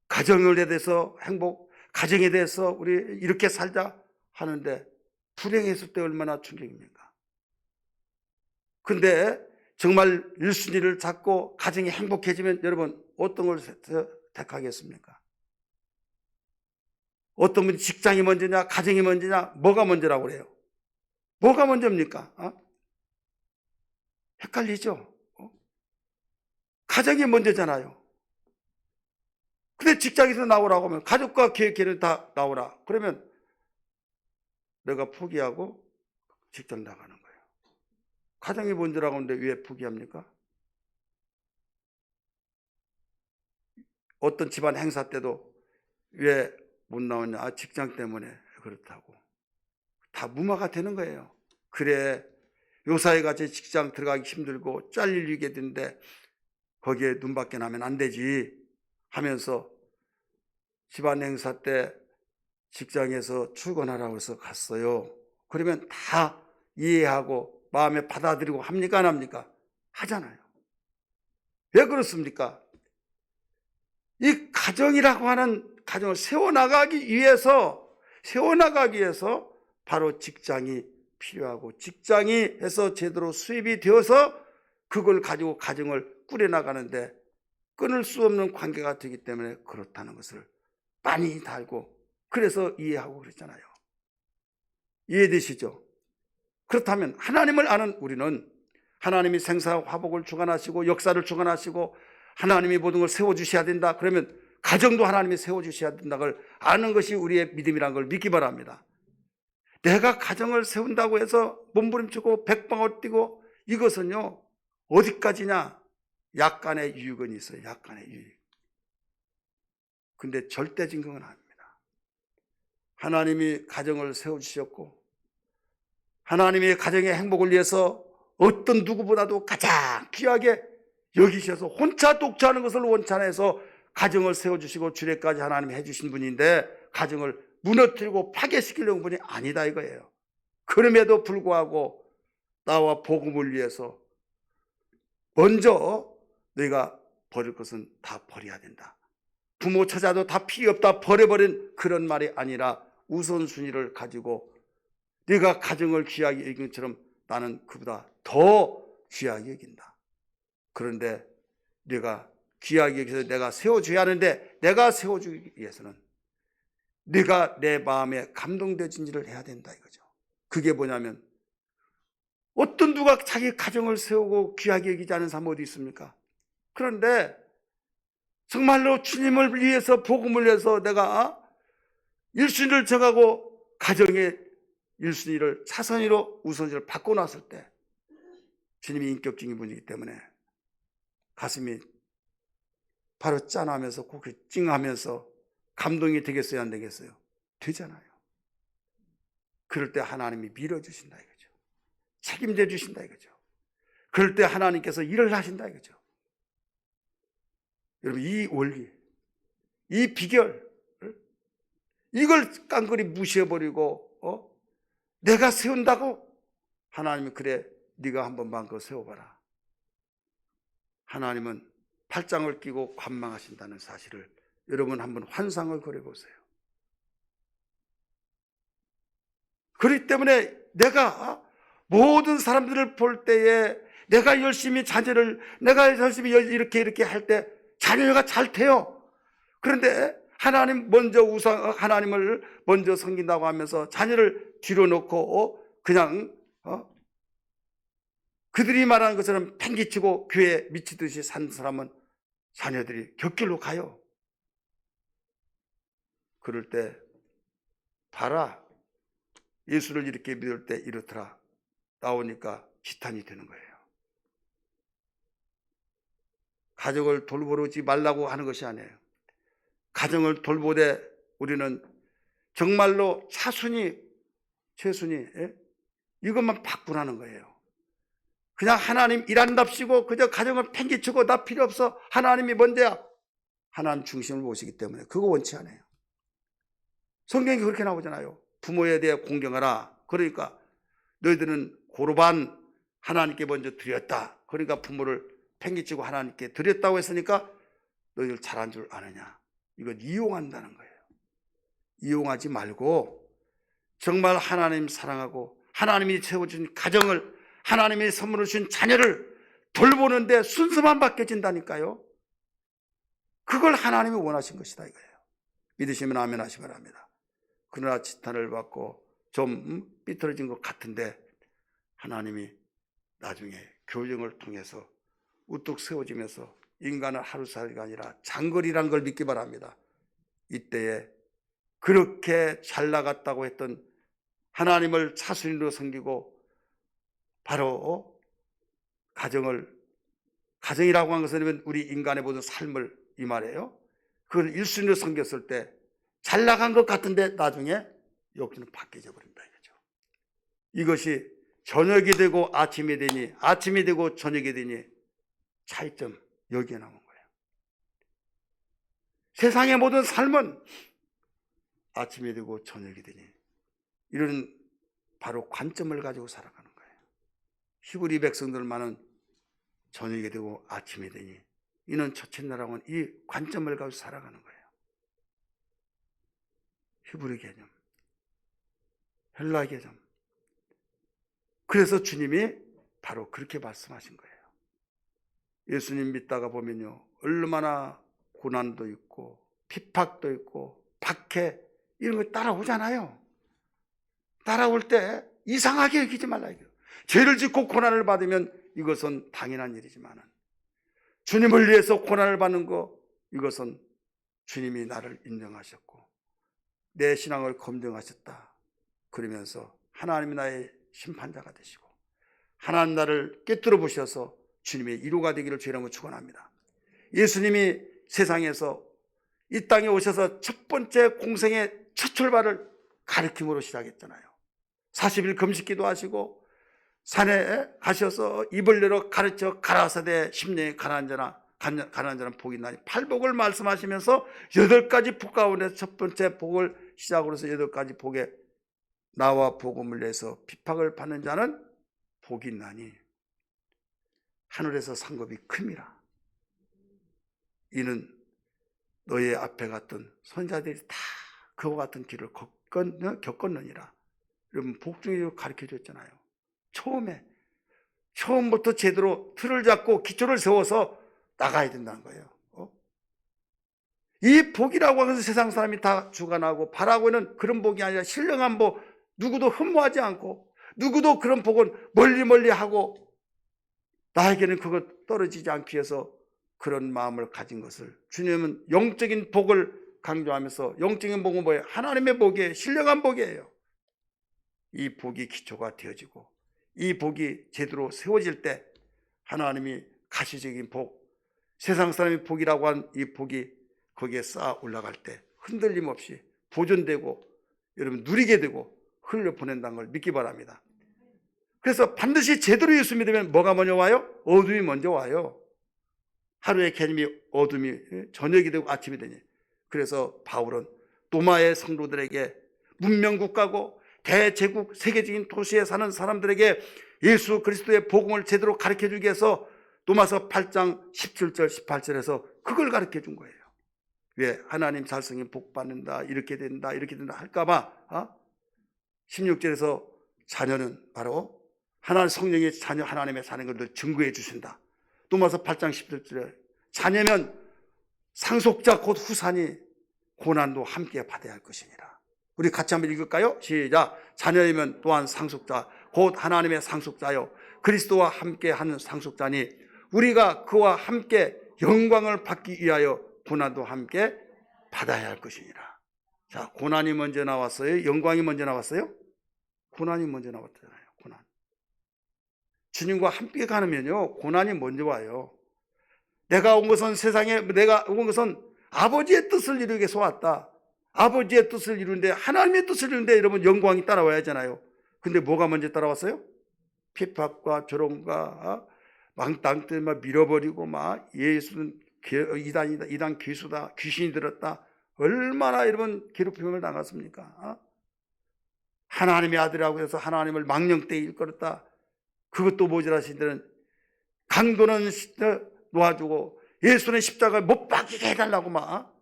S1: 가정에 대해서 행복, 가정에 대해서 우리 이렇게 살자 하는데 불행했을 때 얼마나 충격입니까? 근데 정말 1순위를 잡고 가정이 행복해지면 여러분 어떤 걸 택하겠습니까? 어떤 분이 직장이 먼저냐 가정이 먼저냐 뭐가 먼저라고 그래요? 뭐가 먼저입니까? 헷갈리죠? 가정이 먼저잖아요. 근데 직장에서 나오라고 하면 가족과 계획계는 다 나오라. 그러면 내가 포기하고 직장 나가는 거예요. 가정이 먼저라고 하는데 왜 포기합니까? 어떤 집안 행사 때도 왜 못 나오냐? 직장 때문에 그렇다고. 다 무마가 되는 거예요. 그래, 요사이같이 직장 들어가기 힘들고 잘리게 되는데 거기에 눈밖에 나면 안 되지 하면서 집안 행사 때 직장에서 출근하라고 해서 갔어요. 그러면 다 이해하고 마음에 받아들이고 합니까? 안 합니까? 하잖아요. 왜 그렇습니까? 이 가정이라고 하는 가정을 세워나가기 위해서 바로 직장이 필요하고 직장이 해서 제대로 수입이 되어서 그걸 가지고 가정을 꾸려나가는데 끊을 수 없는 관계가 되기 때문에 그렇다는 것을 많이 달고 그래서 이해하고 그랬잖아요. 이해되시죠? 그렇다면 하나님을 아는 우리는 하나님이 생사와 화복을 주관하시고 역사를 주관하시고 하나님이 모든 걸 세워주셔야 된다. 그러면 가정도 하나님이 세워주셔야 된다는 걸 아는 것이 우리의 믿음이라는 걸 믿기 바랍니다. 내가 가정을 세운다고 해서 몸부림치고 백방을 뛰고 이것은요 어디까지냐? 약간의 유익은 있어요. 약간의 유익. 근데 절대 증거는 아닙니다. 하나님이 가정을 세워주셨고 하나님이 가정의 행복을 위해서 어떤 누구보다도 가장 귀하게 여기셔서 혼자 독차하는 것을 원찬해서 가정을 세워주시고 주례까지 하나님이 해주신 분인데 가정을 무너뜨리고 파괴시키려는 분이 아니다 이거예요. 그럼에도 불구하고 나와 복음을 위해서 먼저 너희가 버릴 것은 다 버려야 된다. 부모 처자도 다 필요 없다 버려버린 그런 말이 아니라 우선순위를 가지고 네가 가정을 귀하게 여긴 것처럼 나는 그보다 더 귀하게 여긴다. 그런데 네가 귀하게 여기서 내가 세워줘야 하는데 내가 세워주기 위해서는 네가 내 마음에 감동되진지를 해야 된다 이거죠. 그게 뭐냐면 어떤 누가 자기 가정을 세우고 귀하게 여기지 않은 사람 어디 있습니까? 그런데 정말로 주님을 위해서 복음을 위해서 내가 1순위를 정하고 가정의 1순위를 차선위로 우선순위를 바꿔놨을 때 주님이 인격적인 분이기 때문에 가슴이 바로 짠하면서 고개 찡하면서 감동이 되겠어요 안 되겠어요? 되잖아요. 그럴 때 하나님이 밀어주신다 이거죠. 책임져 주신다 이거죠. 그럴 때 하나님께서 일을 하신다 이거죠. 여러분 이 원리, 이 비결 이걸 깡그리 무시해버리고 내가 세운다고? 하나님이 그래 네가 한번 마음껏 세워봐라. 하나님은 팔짱을 끼고 관망하신다는 사실을 여러분 한번 환상을 그려보세요. 그렇기 때문에 내가 모든 사람들을 볼 때에 내가 열심히 내가 열심히 이렇게 할 때 자녀가 잘 돼요. 그런데 하나님을 먼저 섬긴다고 하면서 자녀를 뒤로 놓고 그냥 그들이 말하는 것처럼 팽개치고 교회에 미치듯이 산 사람은 자녀들이 곁길로 가요. 그럴 때 봐라 예수를 이렇게 믿을 때 이렇더라 나오니까 기탄이 되는 거예요. 가정을 돌보지 말라고 하는 것이 아니에요. 가정을 돌보되 우리는 정말로 차순위, 최순위 이것만 바꾸라는 거예요. 그냥 하나님 일한답시고 그저 가정을 팽개치고 나 필요 없어 하나님이 먼저야. 하나님 중심을 모시기 때문에 그거 원치 않아요. 성경이 그렇게 나오잖아요. 부모에 대해 공경하라. 그러니까 너희들은 고르반 하나님께 먼저 드렸다. 그러니까 부모를 팽개치고 하나님께 드렸다고 했으니까 너희들 잘한 줄 아느냐. 이건 이용한다는 거예요. 이용하지 말고 정말 하나님 사랑하고 하나님이 세워준 가정을 하나님이 선물을 주신 자녀를 돌보는데 순서만 바뀌어진다니까요. 그걸 하나님이 원하신 것이다 이거예요. 믿으시면 아멘 하시 바랍니다. 그러나 지탄을 받고 좀 삐뚤어진 것 같은데 하나님이 나중에 교정을 통해서 우뚝 세워지면서 인간은 하루살이가 아니라 장거리란 걸 믿기 바랍니다. 이때에 그렇게 잘 나갔다고 했던 하나님을 차순위로 섬기고 바로 가정이라고 한 것은 우리 인간의 모든 삶을 이 말이에요. 그걸 1순위로 섬겼을 때 잘 나간 것 같은데 나중에 여기는 바뀌어져 버린다 이거죠. 이것이 저녁이 되고 아침이 되니 아침이 되고 저녁이 되니 차이점 여기에 나온 거예요. 세상의 모든 삶은 아침이 되고 저녁이 되니 이런 바로 관점을 가지고 살아가는 거예요. 히브리 백성들만은 저녁이 되고 아침이 되니 이는 첫째 나라고는 이 관점을 가지고 살아가는 거예요. 히브리 개념, 헬라 개념. 그래서 주님이 바로 그렇게 말씀하신 거예요. 예수님 믿다가 보면요 얼마나 고난도 있고 핍박도 있고 박해 이런 거 따라오잖아요. 따라올 때 이상하게 여기지 말라 이거예요. 죄를 짓고 고난을 받으면 이것은 당연한 일이지만 주님을 위해서 고난을 받는 거 이것은 주님이 나를 인정하셨고 내 신앙을 검증하셨다. 그러면서 하나님이 나의 심판자가 되시고 하나님 나를 꿰뚫어 보셔서 주님의 위로가 되기를 주의 이름으로 축원합니다. 예수님이 세상에서 이 땅에 오셔서 첫 번째 공생의 첫 출발을 가르침으로 시작했잖아요. 40일 금식기도 하시고 산에 가셔서 입을 열어 가르쳐 가라사대 10년이 가난한 자는 복이 있나니 팔복을 말씀하시면서 8가지 복 가운데 첫 번째 복을 시작으로 해서 8가지 복에 나와 복음을 내서 핍박을 받는 자는 복이 있나니 하늘에서 상급이 큼이라. 이는 너의 앞에 갔던 선자들이 다 그와 같은 길을 겪었느니라. 여러분 복 중에 가르쳐 줬잖아요. 처음부터 제대로 틀을 잡고 기초를 세워서 나가야 된다는 거예요. 이 복이라고 하면서 세상 사람이 다 주관하고 바라고 있는 그런 복이 아니라 신령한 복, 누구도 흠모하지 않고 누구도 그런 복은 멀리 하고 나에게는 그것 떨어지지 않기 위해서 그런 마음을 가진 것을 주님은 영적인 복을 강조하면서 영적인 복은 뭐예요? 하나님의 복이에요. 신령한 복이에요. 이 복이 기초가 되어지고 이 복이 제대로 세워질 때 하나님이 가시적인 복, 세상 사람이 복이라고 한 이 복이 거기에 쌓아 올라갈 때 흔들림 없이 보존되고 여러분 누리게 되고 흘려보낸다는 걸 믿기 바랍니다. 그래서 반드시 제대로 예수 믿으면 뭐가 먼저 와요? 어둠이 먼저 와요. 하루의 개념이 어둠이 저녁이 되고 아침이 되니. 그래서 바울은 도마의 성도들에게 문명국가고 대제국 세계적인 도시에 사는 사람들에게 예수 그리스도의 복음을 제대로 가르쳐주기 위해서 도마서 8장 17절 18절에서 그걸 가르쳐준 거예요. 왜? 하나님 자성이 복 받는다, 이렇게 된다 할까봐 16절에서 자녀는 바로 하나님 성령의 자녀 하나님의 자녀인 것을 증거해 주신다. 도마서 8장 17절에 자녀면 상속자 곧 후산이 고난도 함께 받아야 할 것이니라. 우리 같이 한번 읽을까요? 시작. 자녀이면 또한 상속자 곧 하나님의 상속자요 그리스도와 함께 하는 상속자니 우리가 그와 함께 영광을 받기 위하여 고난도 함께 받아야 할 것이니라. 자, 고난이 먼저 나왔어요? 영광이 먼저 나왔어요? 고난이 먼저 나왔잖아요. 고난. 주님과 함께 가면요 고난이 먼저 와요. 내가 온 것은 아버지의 뜻을 이루기 위해서 왔다. 아버지의 뜻을 이루는데 하나님의 뜻을 이루는데 여러분 영광이 따라와야 하잖아요. 근데 뭐가 먼저 따라왔어요? 핍박과 조롱과 망땅 때 막 밀어버리고 막 예수는 이단이다, 이단 귀수다, 귀신이 들었다. 얼마나 여러분 괴롭힘을 당했습니까? 하나님의 아들이라고 해서 하나님을 망령되이 일컬었다. 그것도 모자라신 데는 강도는 놓아주고 예수는 십자가에 못 박히게 해달라고 막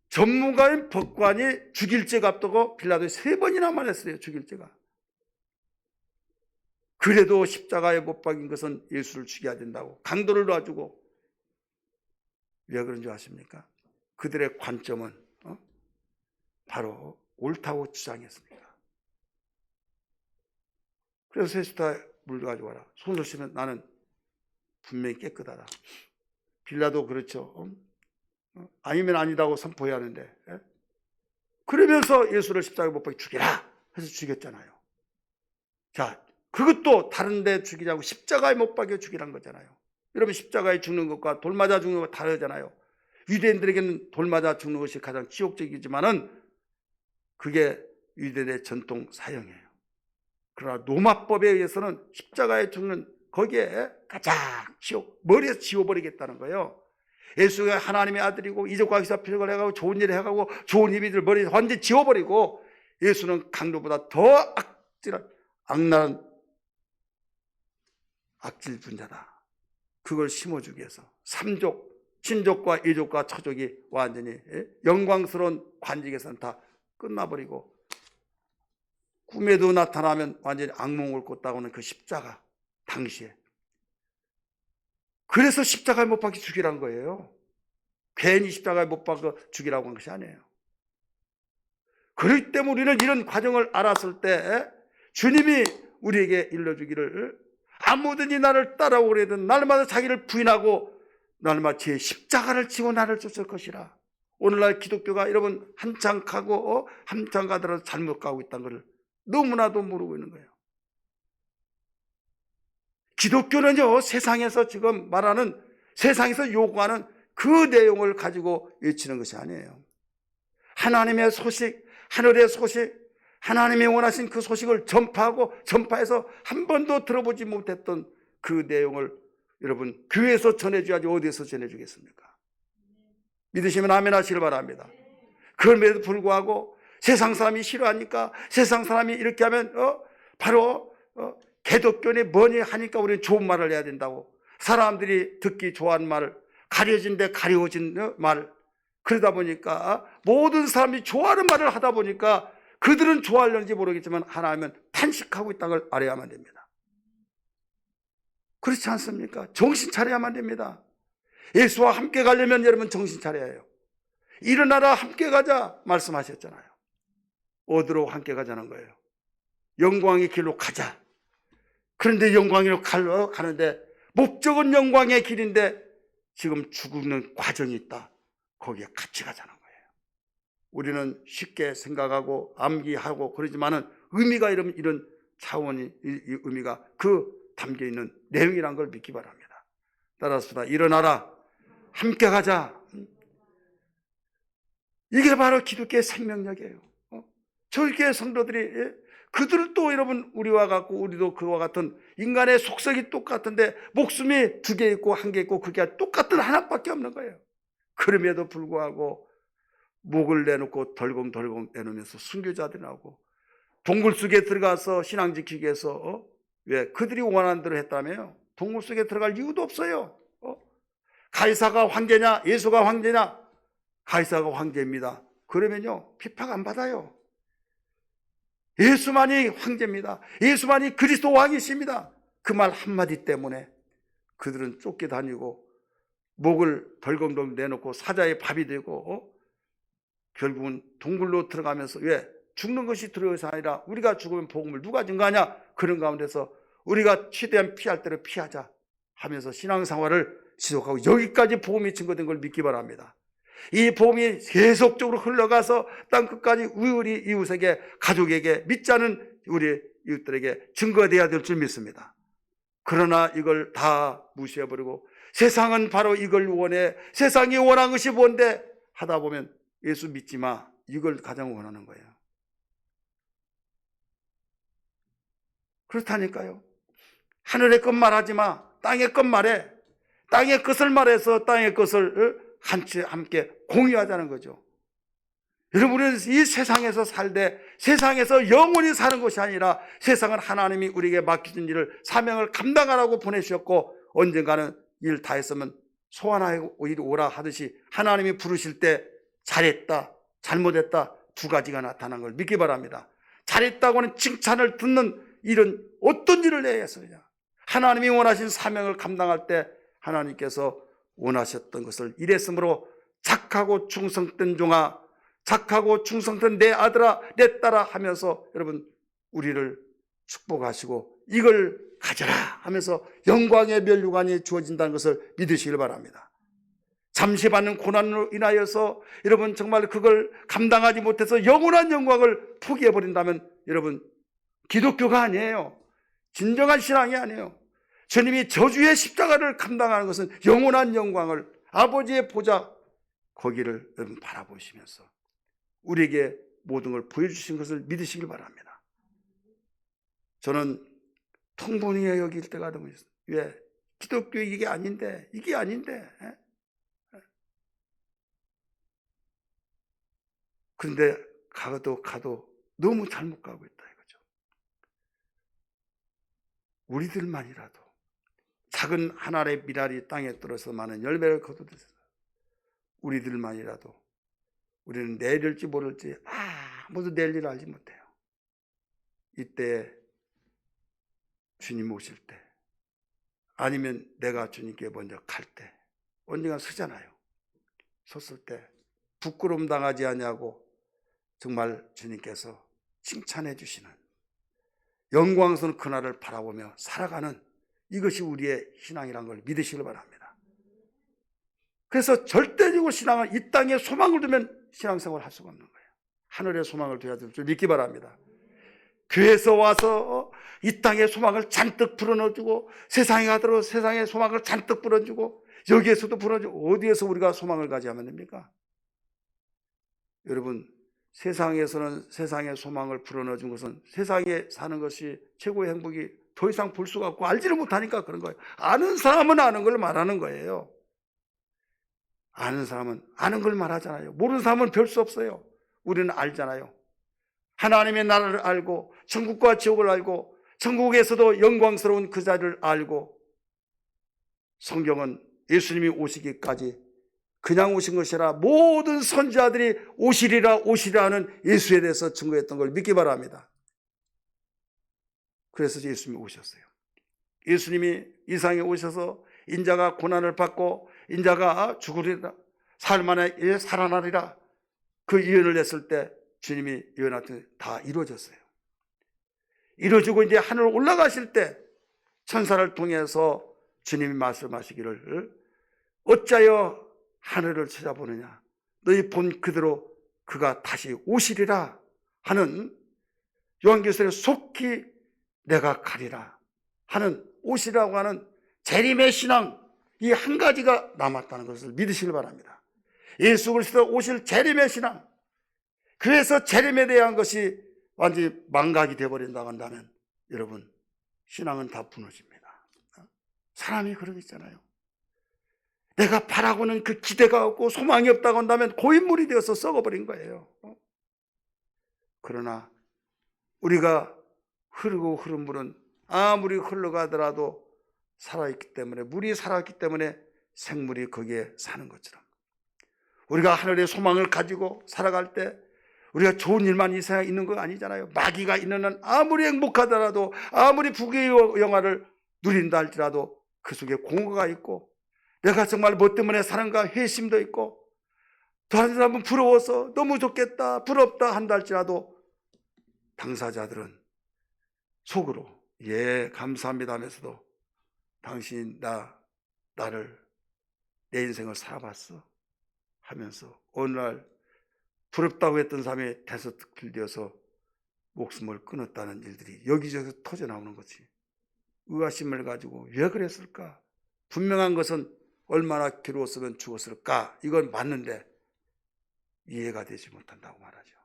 S1: 전문가인 법관이 죽일 죄가 앞두고 빌라도에 3번이나 말했어요. 죽일 죄가. 그래도 십자가에 못 박인 것은 예수를 죽여야 된다고 강도를 놔주고. 왜 그런 줄 아십니까? 그들의 관점은 바로 옳다고 주장했습니다. 그래서 세수다 물 가져와라. 손을 씻으면 나는 분명히 깨끗하다. 빌라도 그렇죠. 아니면 아니다고 선포해야 하는데 그러면서 예수를 십자가에 못 박혀 죽여라 해서 죽였잖아요. 자, 그것도 다른 데 죽이자고 십자가에 못 박여 죽이란 거잖아요. 여러분 십자가에 죽는 것과 돌 맞아 죽는 것 다르잖아요. 유대인들에게는 돌 맞아 죽는 것이 가장 치욕적이지만은 그게 유대인의 전통 사형이에요. 그러나 로마법에 의해서는 십자가에 죽는 거기에 가장 머리에서 지워버리겠다는 거예요. 예수가 하나님의 아들이고 이적과 기사 표적을 해가고 좋은 일을 해가고 좋은 힘이들 머리에서 완전히 지워버리고 예수는 강도보다 더 악랄한 악질 분자다. 그걸 심어주기 위해서 3족, 친족과 이족과 처족이 완전히 영광스러운 관직에서는 다 끝나버리고 꿈에도 나타나면 완전히 악몽을 꿨다고는 그 십자가 당시에. 그래서 십자가에 못 박혀 죽이란 거예요. 괜히 십자가에 못 박혀 죽이라고 한 것이 아니에요. 그렇기 때문에 우리는 이런 과정을 알았을 때 주님이 우리에게 일러주기를 아무든지 나를 따라오려든 날마다 자기를 부인하고 날마다 제 십자가를 지고 나를 쫓을 것이라. 오늘날 기독교가 여러분 한창 가고 한창 가더라도 잘못 가고 있다는 것을 너무나도 모르고 있는 거예요. 기독교는요 세상에서 지금 말하는 세상에서 요구하는 그 내용을 가지고 외치는 것이 아니에요. 하나님의 소식, 하늘의 소식, 하나님이 원하신 그 소식을 전파해서 한 번도 들어보지 못했던 그 내용을 여러분 교회에서 전해줘야지 어디에서 전해주겠습니까? 믿으시면 아멘 하시길 바랍니다. 그럼에도 불구하고 세상 사람이 싫어하니까, 세상 사람이 이렇게 하면 바로 개독교니 뭐니 하니까 우리는 좋은 말을 해야 된다고, 사람들이 듣기 좋아하는 말을, 가려진 데 가려진 말, 그러다 보니까 모든 사람이 좋아하는 말을 하다 보니까 그들은 좋아하려는지 모르겠지만 하나님은 탄식하고 있다는 걸 알아야만 됩니다. 그렇지 않습니까? 정신 차려야만 됩니다. 예수와 함께 가려면 여러분 정신 차려야 해요. 일어나라 함께 가자 말씀하셨잖아요. 어디로 함께 가자는 거예요? 영광의 길로 가자. 그런데 영광으로 가는데 목적은 영광의 길인데 지금 죽는 과정이 있다. 거기에 같이 가자는 거예요. 우리는 쉽게 생각하고 암기하고 그러지만은 의미가 이런 차원이, 이 의미가 그 담겨 있는 내용이란 걸 믿기 바랍니다. 따라서 일어나라 함께 가자. 이게 바로 기독교의 생명력이에요. 저희 교회 성도들이, 그들은 또 여러분 우리와 같고 우리도 그와 같은 인간의 속성이 똑같은데 목숨이 2개 있고 1개 있고 그게 똑같은 하나밖에 없는 거예요. 그럼에도 불구하고 목을 내놓고 덜컹덜컹 내놓으면서 순교자들이 나오고 동굴 속에 들어가서 신앙 지키기 위해서 왜 그들이 원하는 대로 했다며요. 동굴 속에 들어갈 이유도 없어요. 가이사가 황제냐 예수가 황제냐? 가이사가 황제입니다. 그러면요 비판 안 받아요. 예수만이 황제입니다. 예수만이 그리스도 왕이십니다. 그 말 한마디 때문에 그들은 쫓겨다니고 목을 덜컹덜컹 내놓고 사자의 밥이 되고 결국은 동굴로 들어가면서 왜? 죽는 것이 두려워서 아니라 우리가 죽으면 복음을 누가 증거하냐? 그런 가운데서 우리가 최대한 피할 대로 피하자 하면서 신앙생활을 지속하고 여기까지 복음이 증거된 걸 믿기 바랍니다. 이 복음이 계속적으로 흘러가서 땅 끝까지 우리 이웃에게, 가족에게, 믿지 않은 우리 이웃들에게 증거되어야 될 줄 믿습니다. 그러나 이걸 다 무시해버리고 세상은 바로 이걸 원해, 세상이 원하는 것이 뭔데 하다 보면 예수 믿지 마, 이걸 가장 원하는 거예요. 그렇다니까요. 하늘의 것 말하지 마, 땅의 것 말해. 땅의 것을 말해서 땅의 것을 함께 공유하자는 거죠. 여러분, 우리는 이 세상에서 살되 세상에서 영원히 사는 것이 아니라 세상은 하나님이 우리에게 맡겨준 일을, 사명을 감당하라고 보내주셨고 언젠가는 일 다 했으면 소환하여 오라 하듯이 하나님이 부르실 때 잘했다, 잘못했다 2가지가 나타난 걸 믿기 바랍니다. 잘했다고 하는 칭찬을 듣는 일은 어떤 일을 해야 했느냐? 하나님이 원하신 사명을 감당할 때 하나님께서 원하셨던 것을 이랬으므로 착하고 충성된 종아, 착하고 충성된 내 아들아, 내 딸아 하면서 여러분 우리를 축복하시고 이걸 가져라 하면서 영광의 면류관이 주어진다는 것을 믿으시길 바랍니다. 잠시 받는 고난으로 인하여서 여러분 정말 그걸 감당하지 못해서 영원한 영광을 포기해버린다면 여러분 기독교가 아니에요. 진정한 신앙이 아니에요. 주님이 저주의 십자가를 감당하는 것은 영원한 영광을, 아버지의 보좌 거기를 여러분 바라보시면서 우리에게 모든 걸 보여주신 것을 믿으시길 바랍니다. 저는 통분히 여길 때가 너무 있어요. 왜? 기독교 이게 아닌데. 그런데 가도 너무 잘못 가고 있다 이거죠. 우리들만이라도 작은 한 알의 미랄이 땅에 떨어서 많은 열매를 거두듯이 우리들만이라도 우리는 내릴지 모를지 아무도 낼 일을 알지 못해요. 이때 주님 오실 때 아니면 내가 주님께 먼저 갈 때 언젠가 서잖아요. 섰을 때 부끄러움 당하지 않냐고 정말 주님께서 칭찬해 주시는 영광스러운 그날을 바라보며 살아가는 이것이 우리의 신앙이라는 걸 믿으시길 바랍니다. 그래서 절대적으로 신앙은 이 땅에 소망을 두면 신앙생활을 할 수가 없는 거예요. 하늘에 소망을 둬야 될 줄 믿기 바랍니다. 교회에서 와서 이 땅에 소망을 잔뜩 불어넣어주고 세상에 가더라도 세상에 소망을 잔뜩 불어주고 여기에서도 불어주고 어디에서 우리가 소망을 가져야만 됩니까? 여러분 세상에서는 세상의 소망을 불어넣어준 것은 세상에 사는 것이 최고의 행복이 더 이상 볼 수가 없고 알지를 못하니까 그런 거예요. 아는 사람은 아는 걸 말하는 거예요. 아는 사람은 아는 걸 말하잖아요. 모르는 사람은 별 수 없어요. 우리는 알잖아요. 하나님의 나라를 알고 천국과 지옥을 알고 천국에서도 영광스러운 그 자리를 알고, 성경은 예수님이 오시기까지 그냥 오신 것이 아니라 모든 선지자들이 오시리라 하는 예수에 대해서 증거했던 걸 믿기 바랍니다. 그래서 예수님이 오셨어요. 예수님이 이 세상에 오셔서 인자가 고난을 받고 인자가 죽으리라 사흘 만에 살아나리라 그 예언을 했을 때 주님이 예언한 다 이루어졌어요. 이루어지고 이제 하늘 올라가실 때 천사를 통해서 주님이 말씀하시기를 어찌하여 하늘을 찾아보느냐, 너희 본 그대로 그가 다시 오시리라 하는, 요한계시록에 속히 내가 가리라 하는 오시라고 하는 재림의 신앙, 이 한 가지가 남았다는 것을 믿으시길 바랍니다. 예수 그리스도 오실 재림의 신앙, 그래서 재림에 대한 것이 완전히 망각이 되어버린다고 한다면 여러분 신앙은 다 무너집니다. 사람이 그런 게 있잖아요. 내가 바라고는 그 기대가 없고 소망이 없다고 한다면 고인물이 되어서 썩어버린 거예요. 그러나 우리가 흐르고 흐른 물은 아무리 흘러가더라도 살아있기 때문에, 물이 살아있기 때문에 생물이 거기에 사는 것처럼, 우리가 하늘의 소망을 가지고 살아갈 때 우리가 좋은 일만 이 세상에 있는 거 아니잖아요. 마귀가 있는 한 아무리 행복하더라도, 아무리 부귀의 영화를 누린다 할지라도 그 속에 공허가 있고, 내가 정말 뭐 때문에 사는가 회심도 있고, 다른 사람은 부러워서 너무 좋겠다 부럽다 한다 할지라도 당사자들은 속으로 예 감사합니다 하면서도 당신 나를 내 인생을 살아봤어 하면서 어느 날 부럽다고 했던 사람이 대서특필되어서 목숨을 끊었다는 일들이 여기저기서 터져나오는 거지. 의아심을 가지고 왜 그랬을까? 분명한 것은 얼마나 괴로웠으면 죽었을까? 이건 맞는데 이해가 되지 못한다고 말하죠.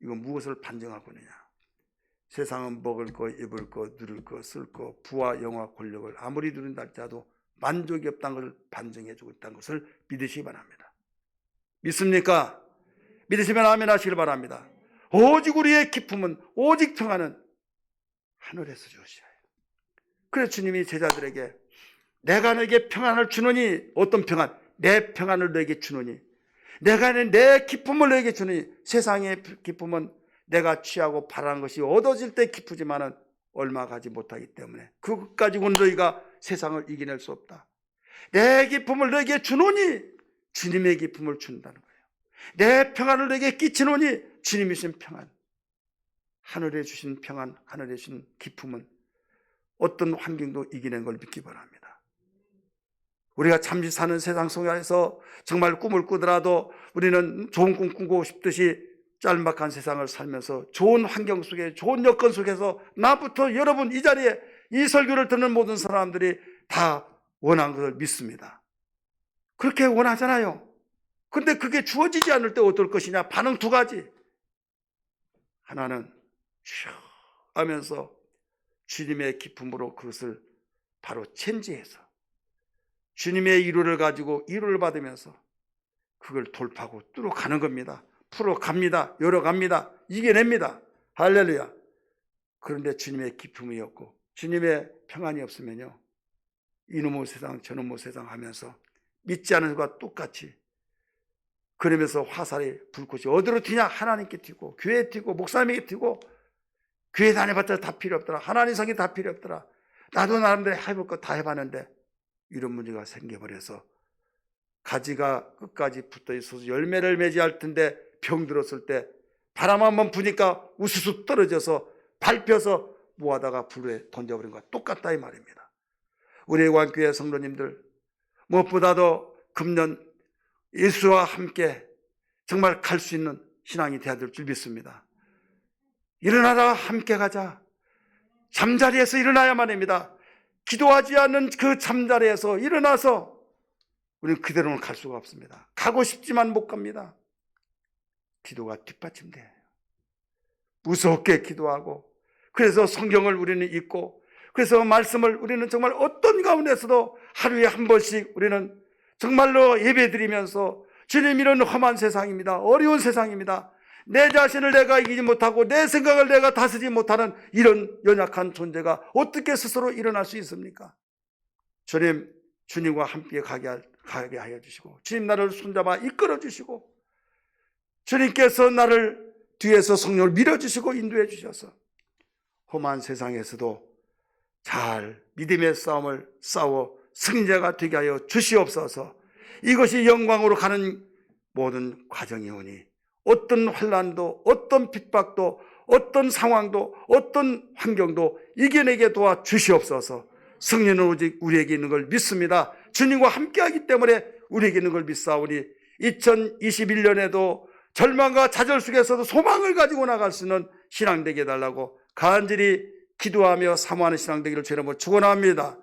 S1: 이건 무엇을 반증하고 있느냐? 세상은 먹을 거, 입을 거, 누릴 거, 쓸 거, 부와 영화, 권력을 아무리 누린다 할지라도 만족이 없다는 것을 반증해주고 있다는 것을 믿으시기 바랍니다. 믿습니까? 믿으시면 아멘 하시길 바랍니다. 오직 우리의 기쁨은, 오직 평안은 하늘에서 주시어요. 그래서 주님이 제자들에게 내가 너에게 평안을 주노니, 어떤 평안? 내 평안을 너에게 주노니, 내가 내 기쁨을 너에게 주노니. 세상의 기쁨은 내가 취하고 바라는 것이 얻어질 때 기쁘지만은 얼마 가지 못하기 때문에 그것 가지고는 너희가 세상을 이겨낼 수 없다. 내 기쁨을 너에게 주노니, 주님의 기쁨을 준다는 거예요. 내 평안을 너에게 끼치노니, 주님이 주신 평안, 하늘에 주신 평안, 하늘에 주신 기쁨은 어떤 환경도 이기는 걸 믿기 바랍니다. 우리가 잠시 사는 세상 속에서 정말 꿈을 꾸더라도 우리는 좋은 꿈 꾸고 싶듯이 짤막한 세상을 살면서 좋은 환경 속에, 좋은 여건 속에서 나부터 여러분 이 자리에 이 설교를 듣는 모든 사람들이 다 원한 것을 믿습니다. 그렇게 원하잖아요. 그런데 그게 주어지지 않을 때 어떨 것이냐? 반응 두 가지. 하나는 슈 하면서 주님의 기쁨으로 그것을 바로 체인지해서 주님의 위로를 가지고 위로를 받으면서 그걸 돌파하고 뚫어가는 겁니다. 풀어갑니다. 열어갑니다. 이겨냅니다. 할렐루야. 그런데 주님의 기쁨이 없고 주님의 평안이 없으면요, 이놈의 세상 저놈의 세상 하면서 믿지 않은 것과 똑같이, 그러면서 화살이 불꽃이 어디로 튀냐? 하나님께 튀고 교회에 튀고 목사님에게 튀고, 교회 다녀봤자 다 필요 없더라, 하나님 성이 다 필요 없더라, 나도 나름대로 해볼 거 다 해봤는데, 이런 문제가 생겨버려서 가지가 끝까지 붙어있어서 열매를 맺어야 할 텐데 병 들었을 때 바람 한번 부니까 우수수 떨어져서 밟혀서 뭐하다가 불에 던져버린 것과 똑같다 이 말입니다. 우리 광교회 성도님들, 무엇보다도 금년 예수와 함께 정말 갈 수 있는 신앙이 되어야 될 줄 믿습니다. 일어나라, 함께 가자. 잠자리에서 일어나야만 합니다. 기도하지 않는 그 잠자리에서 일어나서 우리는 그대로는 갈 수가 없습니다. 가고 싶지만 못 갑니다. 기도가 뒷받침돼요. 무섭게 기도하고, 그래서 성경을 우리는 읽고, 그래서 말씀을 우리는 정말 어떤 가운데서도 하루에 한 번씩 우리는 정말로 예배드리면서 주님, 이런 험한 세상입니다. 어려운 세상입니다. 내 자신을 내가 이기지 못하고 내 생각을 내가 다스리지 못하는 이런 연약한 존재가 어떻게 스스로 일어날 수 있습니까? 주님, 주님과 함께 가게 하여 주시고, 주님 나를 손잡아 이끌어 주시고, 주님께서 나를 뒤에서 성령을 밀어주시고 인도해 주셔서 험한 세상에서도 잘 믿음의 싸움을 싸워 승리자가 되게 하여 주시옵소서. 이것이 영광으로 가는 모든 과정이오니 어떤 환난도, 어떤 핍박도, 어떤 상황도, 어떤 환경도 이겨내게 도와 주시옵소서. 승리는 오직 우리에게 있는 걸 믿습니다. 주님과 함께하기 때문에 우리에게 있는 걸 믿사오니 2021년에도 절망과 좌절 속에서도 소망을 가지고 나갈 수 있는 신앙 되게 해달라고 간절히 기도하며 사모하는 신앙 되기를 주의 이름으로 축원합니다.